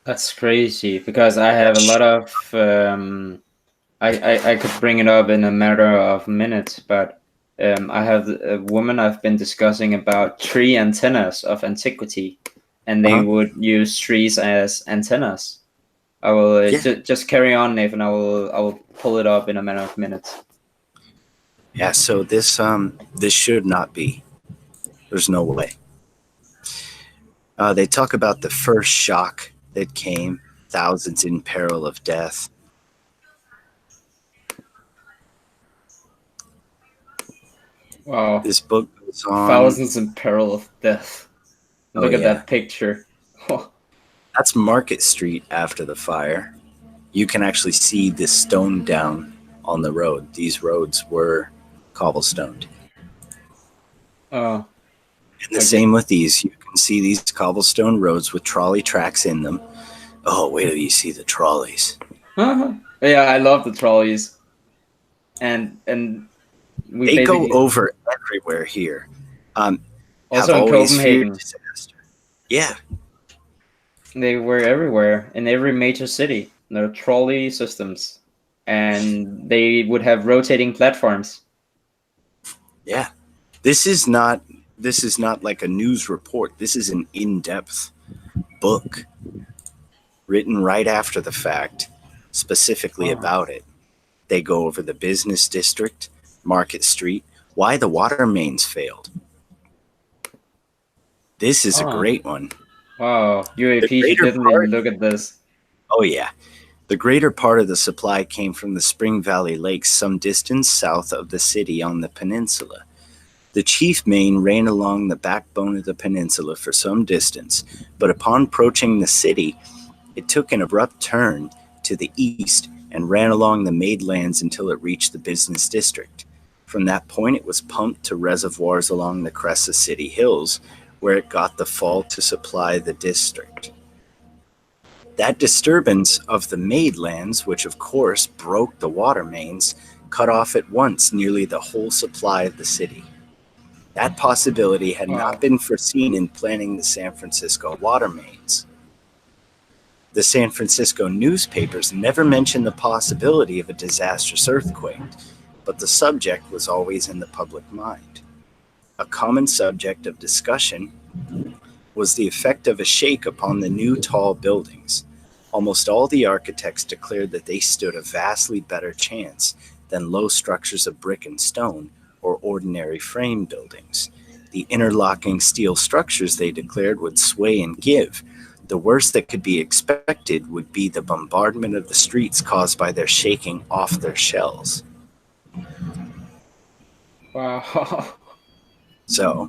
That's crazy because I have a lot of I could bring it up in a matter of minutes, but I have a woman I've been discussing about tree antennas of antiquity, and they would use trees as antennas. I will just carry on, Nathan. I will pull it up in a matter of minutes. Yeah, so this should not be. There's no way. They talk about the first shock that came, thousands in peril of death. Wow. This book goes on. Thousands in peril of death. Look at yeah. that picture. That's Market Street after the fire. You can actually see the stone down on the road. These roads were cobblestoned. Oh. And the same with these. You can see these cobblestone roads with trolley tracks in them. Oh, wait till you see the trolleys. Yeah, I love the trolleys. And they go over everywhere here. Also in Copenhagen. Disaster. Yeah. They were everywhere, in every major city. There are trolley systems. And they would have rotating platforms. Yeah. This is not like a news report. This is an in-depth book written right after the fact, specifically about it. They go over the business district, Market Street, why the water mains failed. This is a great one. Wow, UAP didn't even look at this. Oh, yeah. The greater part of the supply came from the Spring Valley Lakes, some distance south of the city on the peninsula. The chief main ran along the backbone of the peninsula for some distance, but upon approaching the city, it took an abrupt turn to the east and ran along the Maidlands until it reached the business district. From that point, it was pumped to reservoirs along the crest of city hills, where it got the fall to supply the district. That disturbance of the Maidlands, which of course broke the water mains, cut off at once nearly the whole supply of the city. That possibility had not been foreseen in planning the San Francisco water mains. The San Francisco newspapers never mentioned the possibility of a disastrous earthquake, but the subject was always in the public mind. A common subject of discussion was the effect of a shake upon the new tall buildings. Almost all the architects declared that they stood a vastly better chance than low structures of brick and stone or ordinary frame buildings. The interlocking steel structures, they declared, would sway and give. The worst that could be expected would be the bombardment of the streets caused by their shaking off their shells. Wow. So,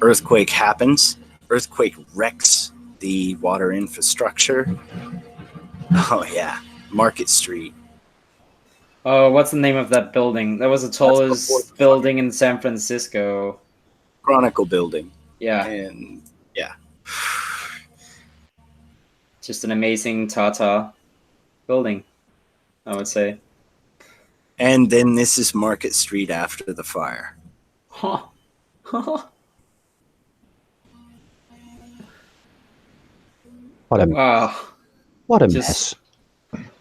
earthquake happens. Earthquake wrecks the water infrastructure. Oh, yeah. Market Street. Oh, what's the name of that building? That was the tallest building in San Francisco. Chronicle building. Yeah. And, yeah. Just an amazing Tata building, I would say. And then this is Market Street after the fire. Huh. What a Wow. What a mess.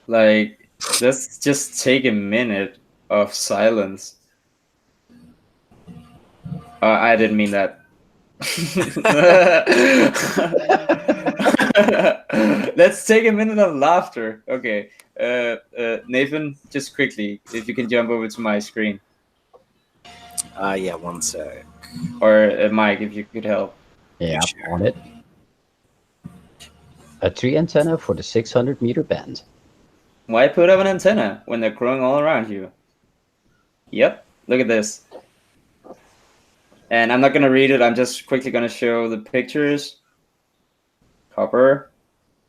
Like, let's just take a minute of silence. I didn't mean that. Let's take a minute of laughter. Okay. Nathan, just quickly, if you can jump over to my screen. Yeah, one sec. Or Mike, if you could help. Yeah, on it. A tree antenna for the 600-meter band. Why put up an antenna when they're growing all around you? Yep, look at this. And I'm not going to read it. I'm just quickly going to show the pictures. Copper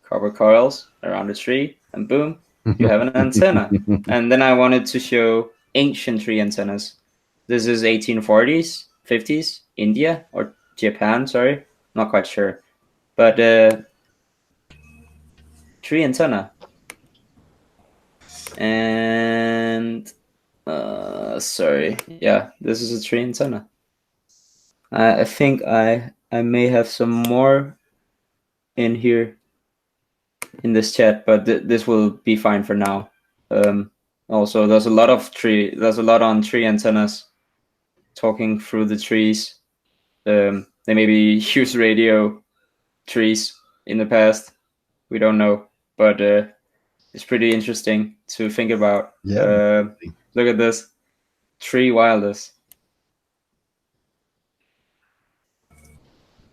coils around the tree, and boom, you have an antenna. And then I wanted to show ancient tree antennas. This is 1840s, 50s, India, or Japan, sorry. Not quite sure. But tree antenna. And sorry, yeah, this is a tree antenna. I think I may have some more in here in this chat, but this will be fine for now. Also, there's a lot on tree antennas, talking through the trees. They maybe use radio trees in the past. We don't know, but it's pretty interesting to think about. Yeah. Look at this. Three wildest.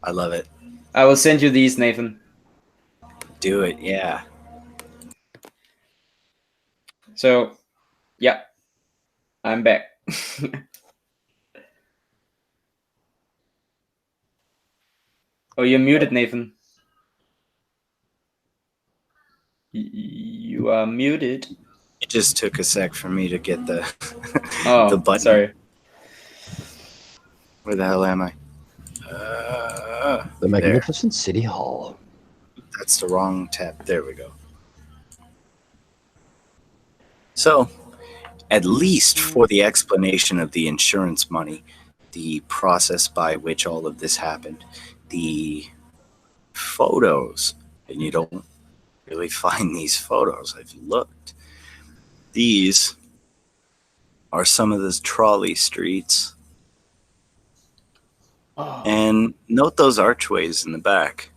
I love it. I will send you these, Nathan. Do it, yeah. So, yeah, I'm back. Oh, you're muted, Nathan. You are muted. It just took a sec for me to get the Oh, the button. sorry. Where the hell am I? The magnificent City Hall. That's the wrong tab. There we go. So, at least for the explanation of the insurance money, the process by which all of this happened, the photos, and you don't really find these photos. I've looked. These are some of the trolley streets. Oh. And note those archways in the back.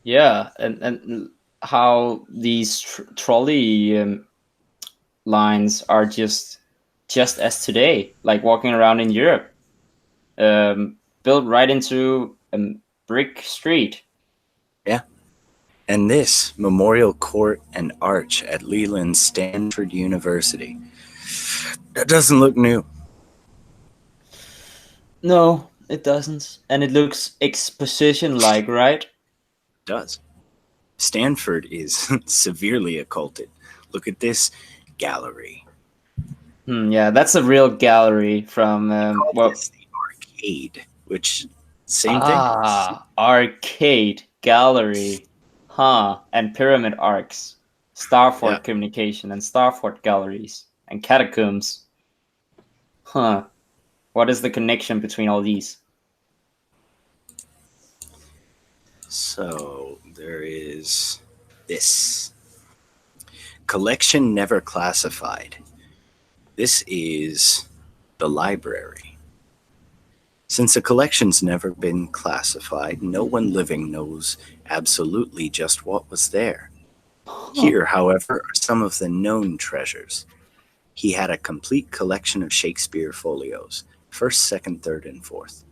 Yeah, and how these trolley lines are just as today, like walking around in Europe, built right into a brick street. Yeah. And this memorial court and arch at Leland Stanford University. That doesn't look new. No, it doesn't. And it looks exposition-like, right? It does. Stanford is severely occulted. Look at this gallery. Yeah, that's a real gallery from It's the arcade, which same thing. Arcade gallery, and pyramid arcs, Starfort communication, and Starfort galleries, and catacombs. What is the connection between all these? So there is this collection never classified. This is the library. Since a collection's never been classified, no one living knows absolutely just what was there. Here, however, are some of the known treasures. He had a complete collection of Shakespeare folios, first, second, third, and fourth.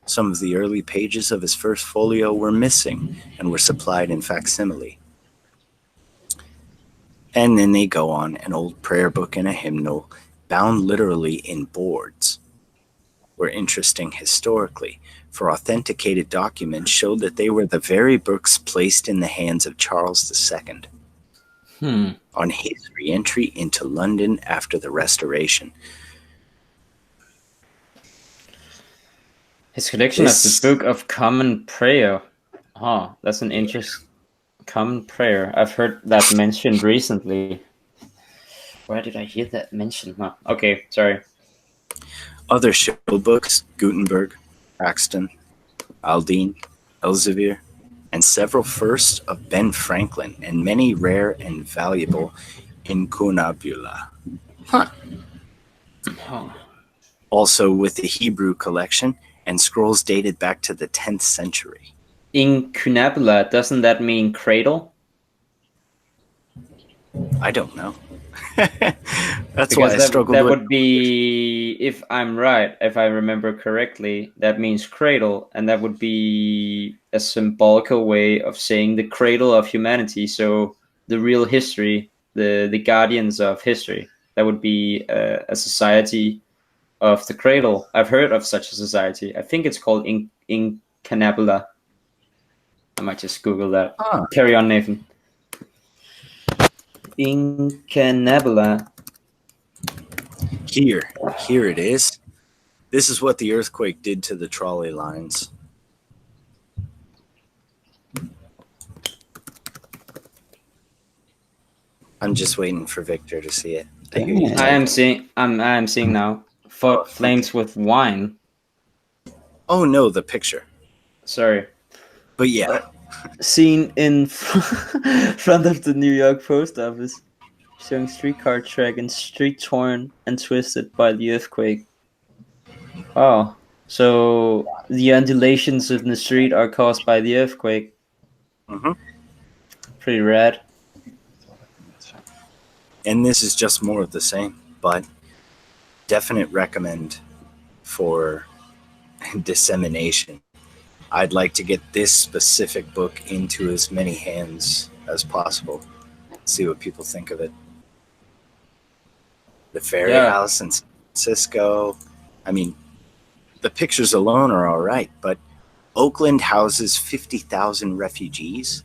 Some of the early pages of his first folio were missing and were supplied in facsimile. And then they go on, an old prayer book and a hymnal, bound literally in boards, were interesting historically, for authenticated documents showed that they were the very books placed in the hands of Charles II on his re-entry into London after the Restoration. His collection of the Book of Common Prayer. That's an interesting common prayer. I've heard that mentioned recently. Where did I hear that mentioned? Okay, sorry. Other show books, Gutenberg, Axton, Aldine, Elsevier, and several firsts of Ben Franklin, and many rare and valuable incunabula. Also with the Hebrew collection and scrolls dated back to the 10th century. Incunabula, doesn't that mean cradle? I don't know. That's Because why I struggled that with would be, if I'm right, if I remember correctly, that means cradle, and that would be a symbolical way of saying the cradle of humanity. So the real history, the guardians of history, that would be a society of the cradle. I've heard of such a society. I think it's called Incunabula. I might just Google that. Carry on, Nathan. Incunabula. Here it is. This is what the earthquake did to the trolley lines. I'm just waiting for Victor to see it. I am seeing now. Flames with wine. Oh no, the picture. Sorry. But yeah. Seen in front of the New York post office, showing streetcar track and street torn and twisted by the earthquake. Oh, so the undulations in the street are caused by the earthquake. Pretty rad. And this is just more of the same, but definite recommend for dissemination. I'd like to get this specific book into as many hands as possible. See what people think of it. The Ferry House in San Francisco. I mean, the pictures alone are all right, but Oakland houses 50,000 refugees.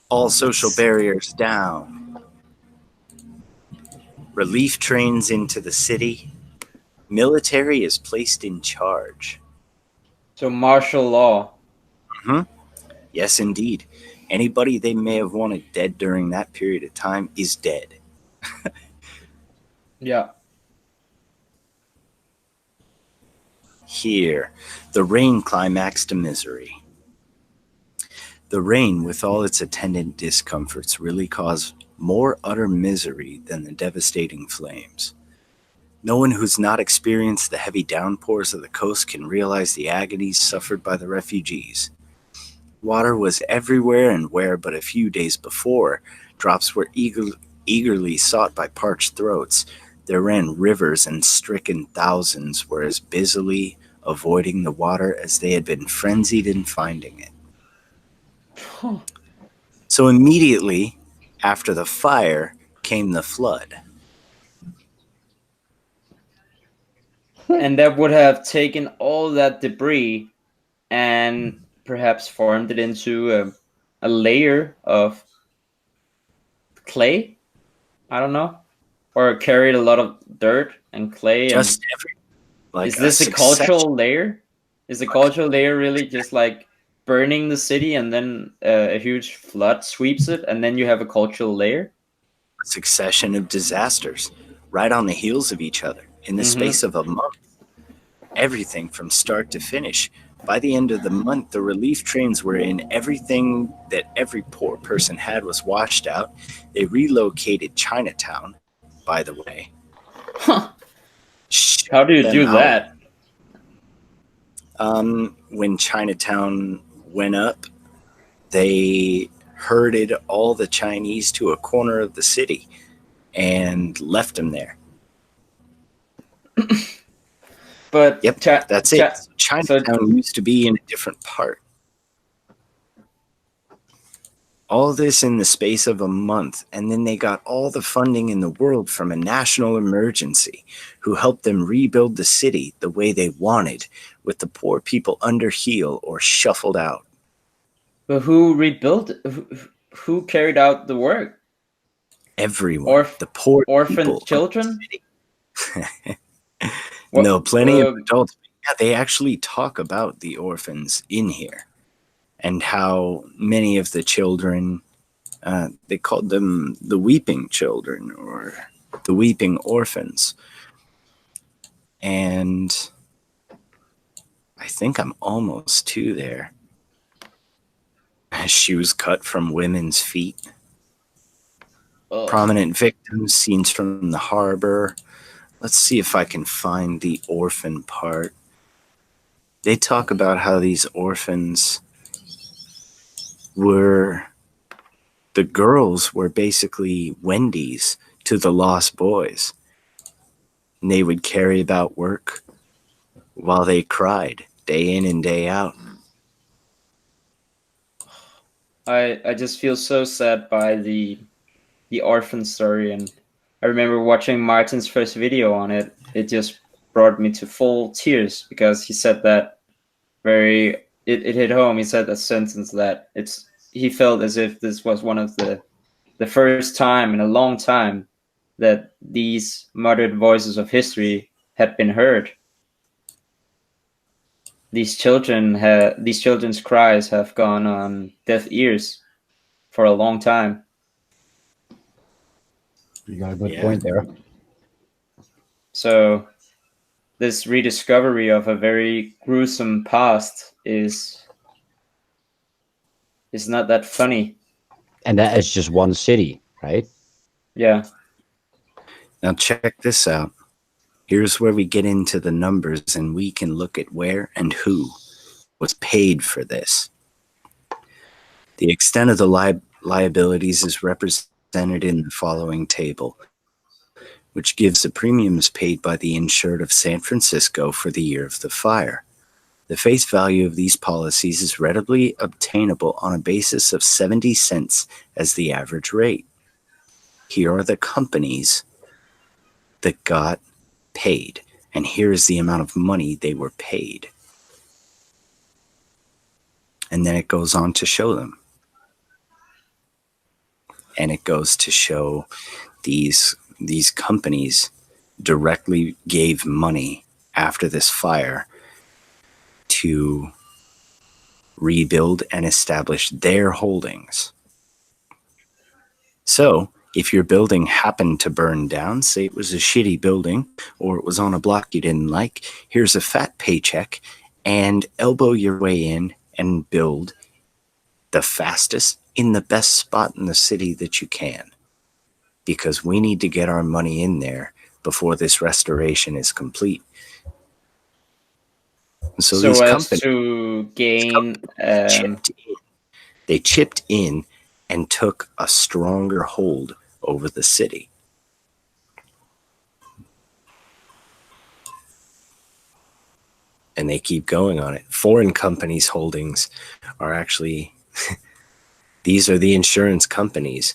All social barriers down. Relief trains into the city. Military is placed in charge. So martial law. Yes, indeed. Anybody they may have wanted dead during that period of time is dead. Yeah. Here, the rain climax to misery. The rain, with all its attendant discomforts, really caused more utter misery than the devastating flames. No one who's not experienced the heavy downpours of the coast can realize the agonies suffered by the refugees. Water was everywhere, and where but a few days before, drops were eagerly sought by parched throats, there ran rivers, and stricken thousands were as busily avoiding the water as they had been frenzied in finding it. So immediately after the fire came the flood. And that would have taken all that debris and perhaps formed it into a layer of clay. I don't know. Or carried a lot of dirt and clay. Just and every, like is this a cultural layer? Is the cultural layer really just like burning the city and then a huge flood sweeps it and then you have a cultural layer? Succession of disasters right on the heels of each other in the space of a month. Everything from start to finish. By the end of the month, the relief trains were in. Everything that every poor person had was washed out. They relocated Chinatown, by the way. Huh. How do you do that? When Chinatown went up, they herded all the Chinese to a corner of the city and left them there. But yep, that's it. Chinatown used to be in a different part. All this in the space of a month, and then they got all the funding in the world from a national emergency who helped them rebuild the city the way they wanted, with the poor people under heel or shuffled out. But who rebuilt it? Who carried out the work? Everyone. The poor orphan children? No, plenty of adults. Yeah, they actually talk about the orphans in here and how many of the children, they called them the weeping children or the weeping orphans. And I think I'm almost to there. Shoes cut from women's feet. Oh. Prominent victims, scenes from the harbor. Let's see if I can find the orphan part. They talk about how these orphans were, the girls were basically Wendy's to the lost boys. And they would carry about work while they cried day in and day out. I just feel so sad by the orphan story, and I remember watching Martin's first video on it. It just brought me to full tears because he said that it hit home. He said a sentence that he felt as if this was one of the first time in a long time that these muttered voices of history had been heard. These children's cries have gone on deaf ears for a long time. You got a good point there. So this rediscovery of a very gruesome past is not that funny. And that is just one city, right? Yeah. Now check this out. Here's where we get into the numbers and we can look at where and who was paid for this. The extent of the liabilities is represented in the following table. which gives the premiums paid by the insured of San Francisco for the year of the fire. The face value of these policies is readily obtainable on a basis of 70 cents as the average rate. Here are the companies that got paid, and here is the amount of money they were paid. And then it goes on to show them. And it goes to show these companies directly gave money after this fire to rebuild and establish their holdings. So if your building happened to burn down, say it was a shitty building or it was on a block you didn't like, here's a fat paycheck and elbow your way in and build the fastest in the best spot in the city that you can, because we need to get our money in there before this restoration is complete. So these companies to gain, they chipped in and took a stronger hold over the city. And they keep going on it. Foreign companies' holdings are actually, these are the insurance companies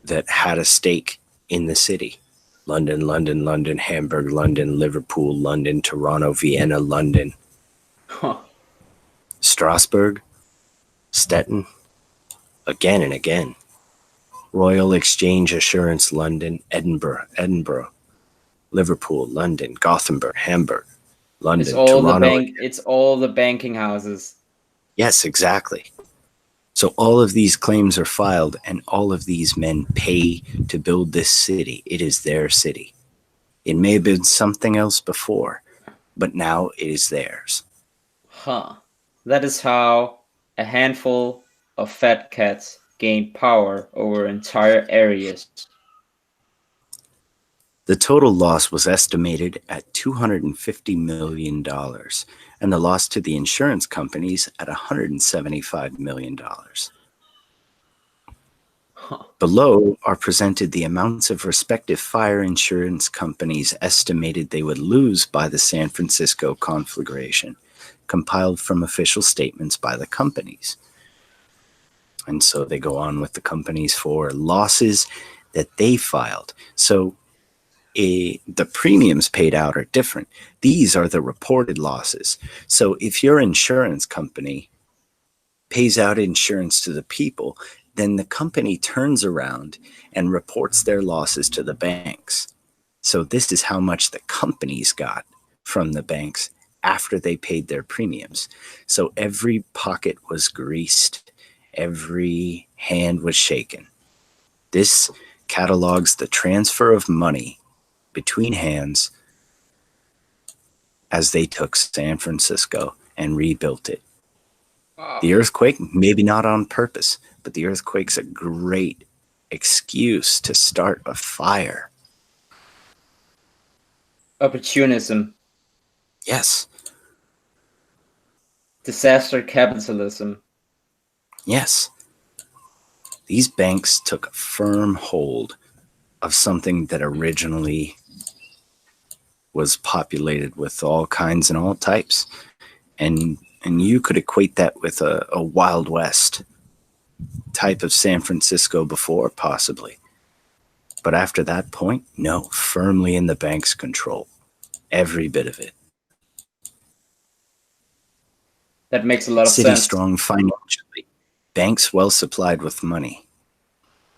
that had a stake in the city. London, London, London, Hamburg, London, Liverpool, London, Toronto, Vienna, London. Huh. Strasbourg, Stettin, again and again. Royal Exchange Assurance, London, Edinburgh, Liverpool, London, Gothenburg, Hamburg, London, Toronto. It's all the banking houses. Yes, exactly. So all of these claims are filed, and all of these men pay to build this city. It is their city. It may have been something else before, but now it is theirs. Huh. That is how a handful of fat cats gain power over entire areas. The total loss was estimated at $250 million, and the loss to the insurance companies at $175 million. Huh. Below are presented the amounts of respective fire insurance companies estimated they would lose by the San Francisco conflagration, compiled from official statements by the companies. And so they go on with the companies for losses that they filed. So the premiums paid out are different. These are the reported losses. So if your insurance company pays out insurance to the people, then the company turns around and reports their losses to the banks. So this is how much the companies got from the banks after they paid their premiums. So every pocket was greased. Every hand was shaken. This catalogs the transfer of money between hands as they took San Francisco and rebuilt it. Wow. The earthquake, maybe not on purpose, but the earthquake's a great excuse to start a fire. Opportunism. Yes. Disaster capitalism. Yes. These banks took a firm hold of something that originally was populated with all kinds and all types. And you could equate that with a Wild West type of San Francisco before, possibly. But after that point, no, firmly in the bank's control. Every bit of it. That makes a lot of City sense. strong financially. Banks well supplied with money.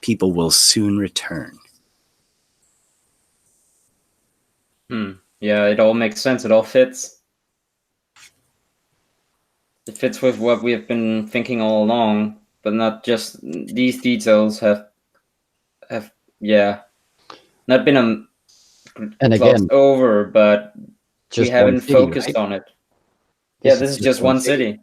People will soon return. Yeah, it all makes sense. It all fits. It fits with what we have been thinking all along, but not just these details have not been And again, over, but we just haven't one city, focused right? on it. Yeah, this is just one city.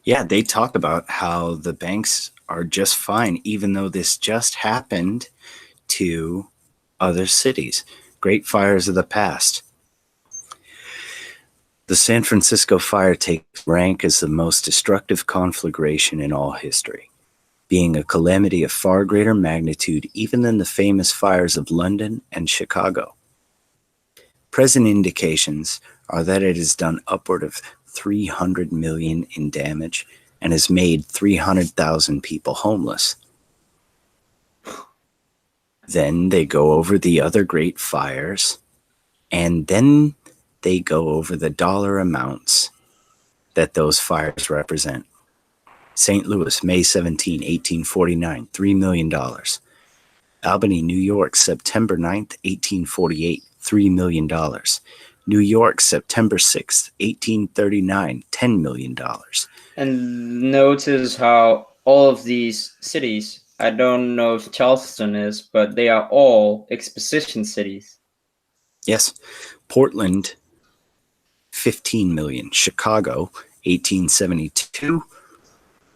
Yeah, they talk about how the banks are just fine, even though this just happened to other cities. Great fires of the past. The San Francisco fire takes rank as the most destructive conflagration in all history. being a calamity of far greater magnitude even than the famous fires of London and Chicago. Present indications are that it has done upward of 300 million in damage and has made 300,000 people homeless. Then they go over the other great fires, and then they go over the dollar amounts that those fires represent. St. Louis, May 17, 1849, $3 million. Albany, New York, September 9th, 1848, $3 million. New York, September 6th, 1839, $10 million. And notice how all of these cities, I don't know if Charleston is, but they are all exposition cities. Yes. Portland, 15 million. Chicago, 1872,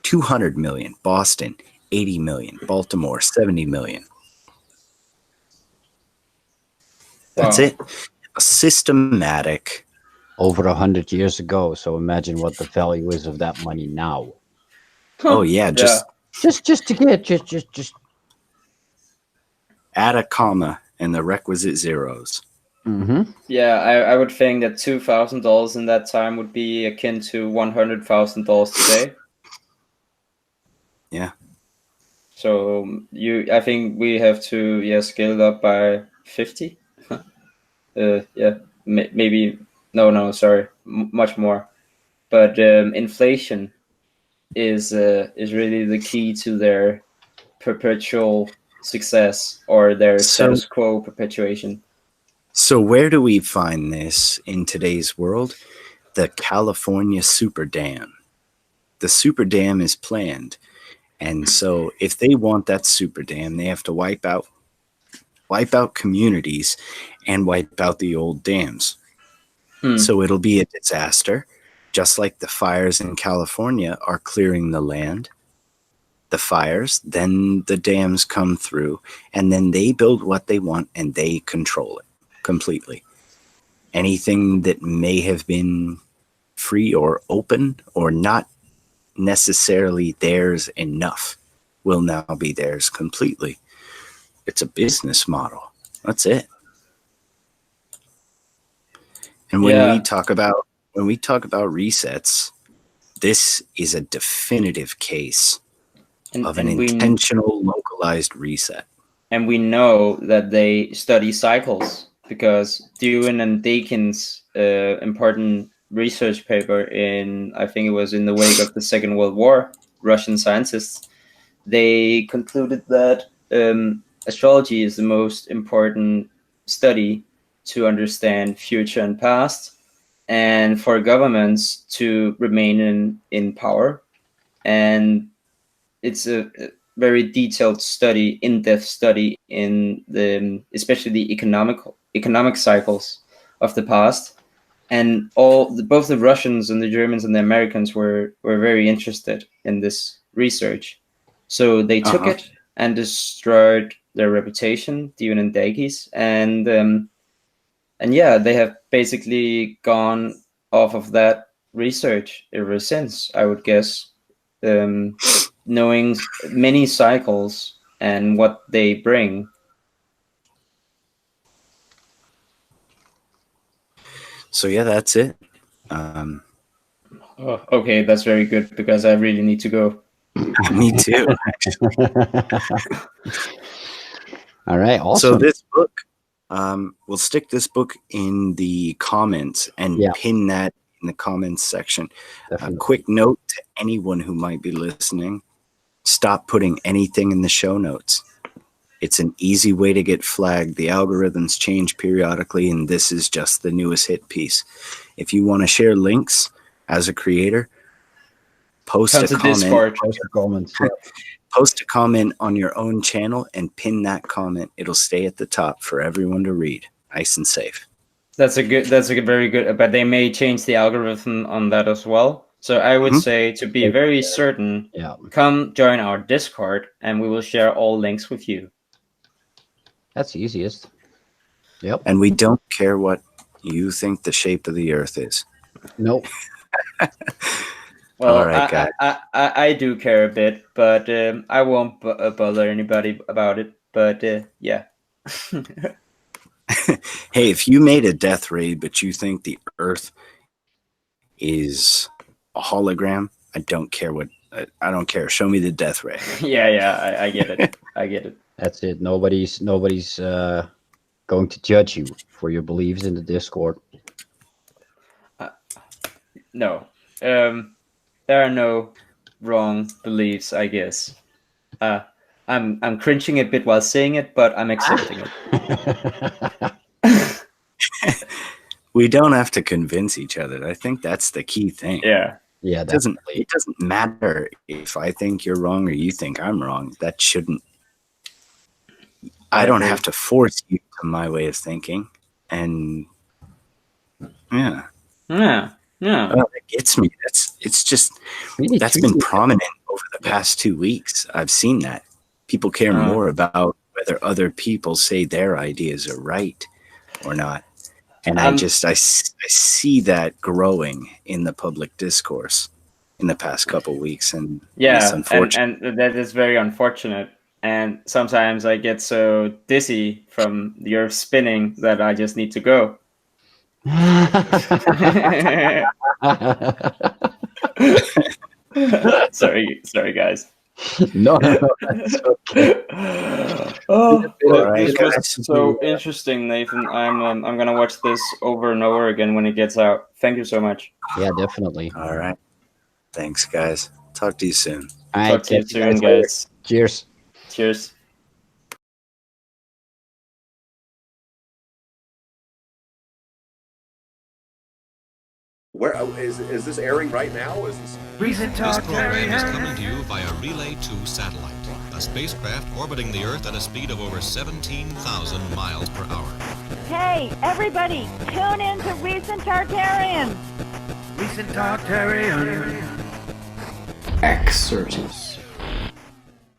200 million. Boston, 80 million. Baltimore, 70 million. That's it. A systematic. Over 100 years ago. So imagine what the value is of that money now. Oh yeah, just to get just add a comma and the requisite zeros. Mm-hmm. Yeah, I would think that $2,000 in that time would be akin to $100,000 today. Yeah. So I think we have to scale it up by 50. Maybe sorry, much more. But inflation is really the key to their perpetual success or their status quo perpetuation. So where do we find this in today's world? The California Super Dam. The Super Dam is planned. And so if they want that Super Dam, they have to wipe out communities and wipe out the old dams. So it'll be a disaster, just like the fires in California are clearing the land. The fires, then the dams come through, and then they build what they want and they control it completely. Anything that may have been free or open or not necessarily theirs enough will now be theirs completely. It's a business model. That's it. And when we talk about resets, this is a definitive case of an intentional localized reset. And we know that they study cycles because Dewin and Dakin's important research paper I think it was in the wake of the Second World War, Russian scientists, they concluded that astrology is the most important study to understand future and past, and for governments to remain in power. And it's a very detailed study, in-depth study in especially the economic cycles of the past. And both the Russians and the Germans and the Americans were very interested in this research. So they took it and destroyed their reputation, Dewin and Daki's, and they have basically gone off of that research ever since, I would guess, knowing many cycles and what they bring. So yeah, that's it. Okay, that's very good because I really need to go. Me too. All right, awesome. So this book, we'll stick this book in the comments and pin that in the comments section. Definitely. A quick note to anyone who might be listening: stop putting anything in the show notes. It's an easy way to get flagged. The algorithms change periodically, and this is just the newest hit piece. If you want to share links as a creator, post a comment. Post a comment on your own channel and pin that comment. It'll stay at the top for everyone to read. Nice and safe. That's a very good, but they may change the algorithm on that as well. So I would say, to be very certain, come join our Discord and we will share all links with you. That's the easiest. Yep. And we don't care what you think the shape of the earth is. Nope. Well, All right, guys. I do care a bit, but I won't bother anybody about it. But yeah. Hey, if you made a death ray, but you think the Earth is a hologram, I don't care what. I don't care. Show me the death ray. Yeah, I get it. I get it. That's it. Nobody's going to judge you for your beliefs in the Discord. No, there are no wrong beliefs, I guess. I'm cringing a bit while saying it, but I'm accepting it. We don't have to convince each other. I think that's the key thing. Yeah. Yeah, It doesn't matter if I think you're wrong or you think I'm wrong. That shouldn't. I don't have to force you to my way of thinking. And yeah. Well, it gets me. It's just really that's been prominent over the past 2 weeks. I've seen that people care more about whether other people say their ideas are right or not, and I see that growing in the public discourse in the past couple weeks, and it's unfortunate. And that is very unfortunate. And sometimes I get so dizzy from the Earth spinning that I just need to go. sorry guys. No, that's okay. This was so interesting, Nathan. I'm gonna watch this over and over again when it gets out. Thank you so much. Yeah, definitely. All right, thanks, guys. Talk to you soon. Talk to you soon, guys. Cheers. Cheers. Where is this airing right now? Is this Recent This program is coming Tartary. to you via Relay 2 satellite, a spacecraft orbiting the Earth at a speed of over 17,000 miles per hour. Hey, everybody, tune in to Recent Tartarian. Recent Tartary. Xirtus.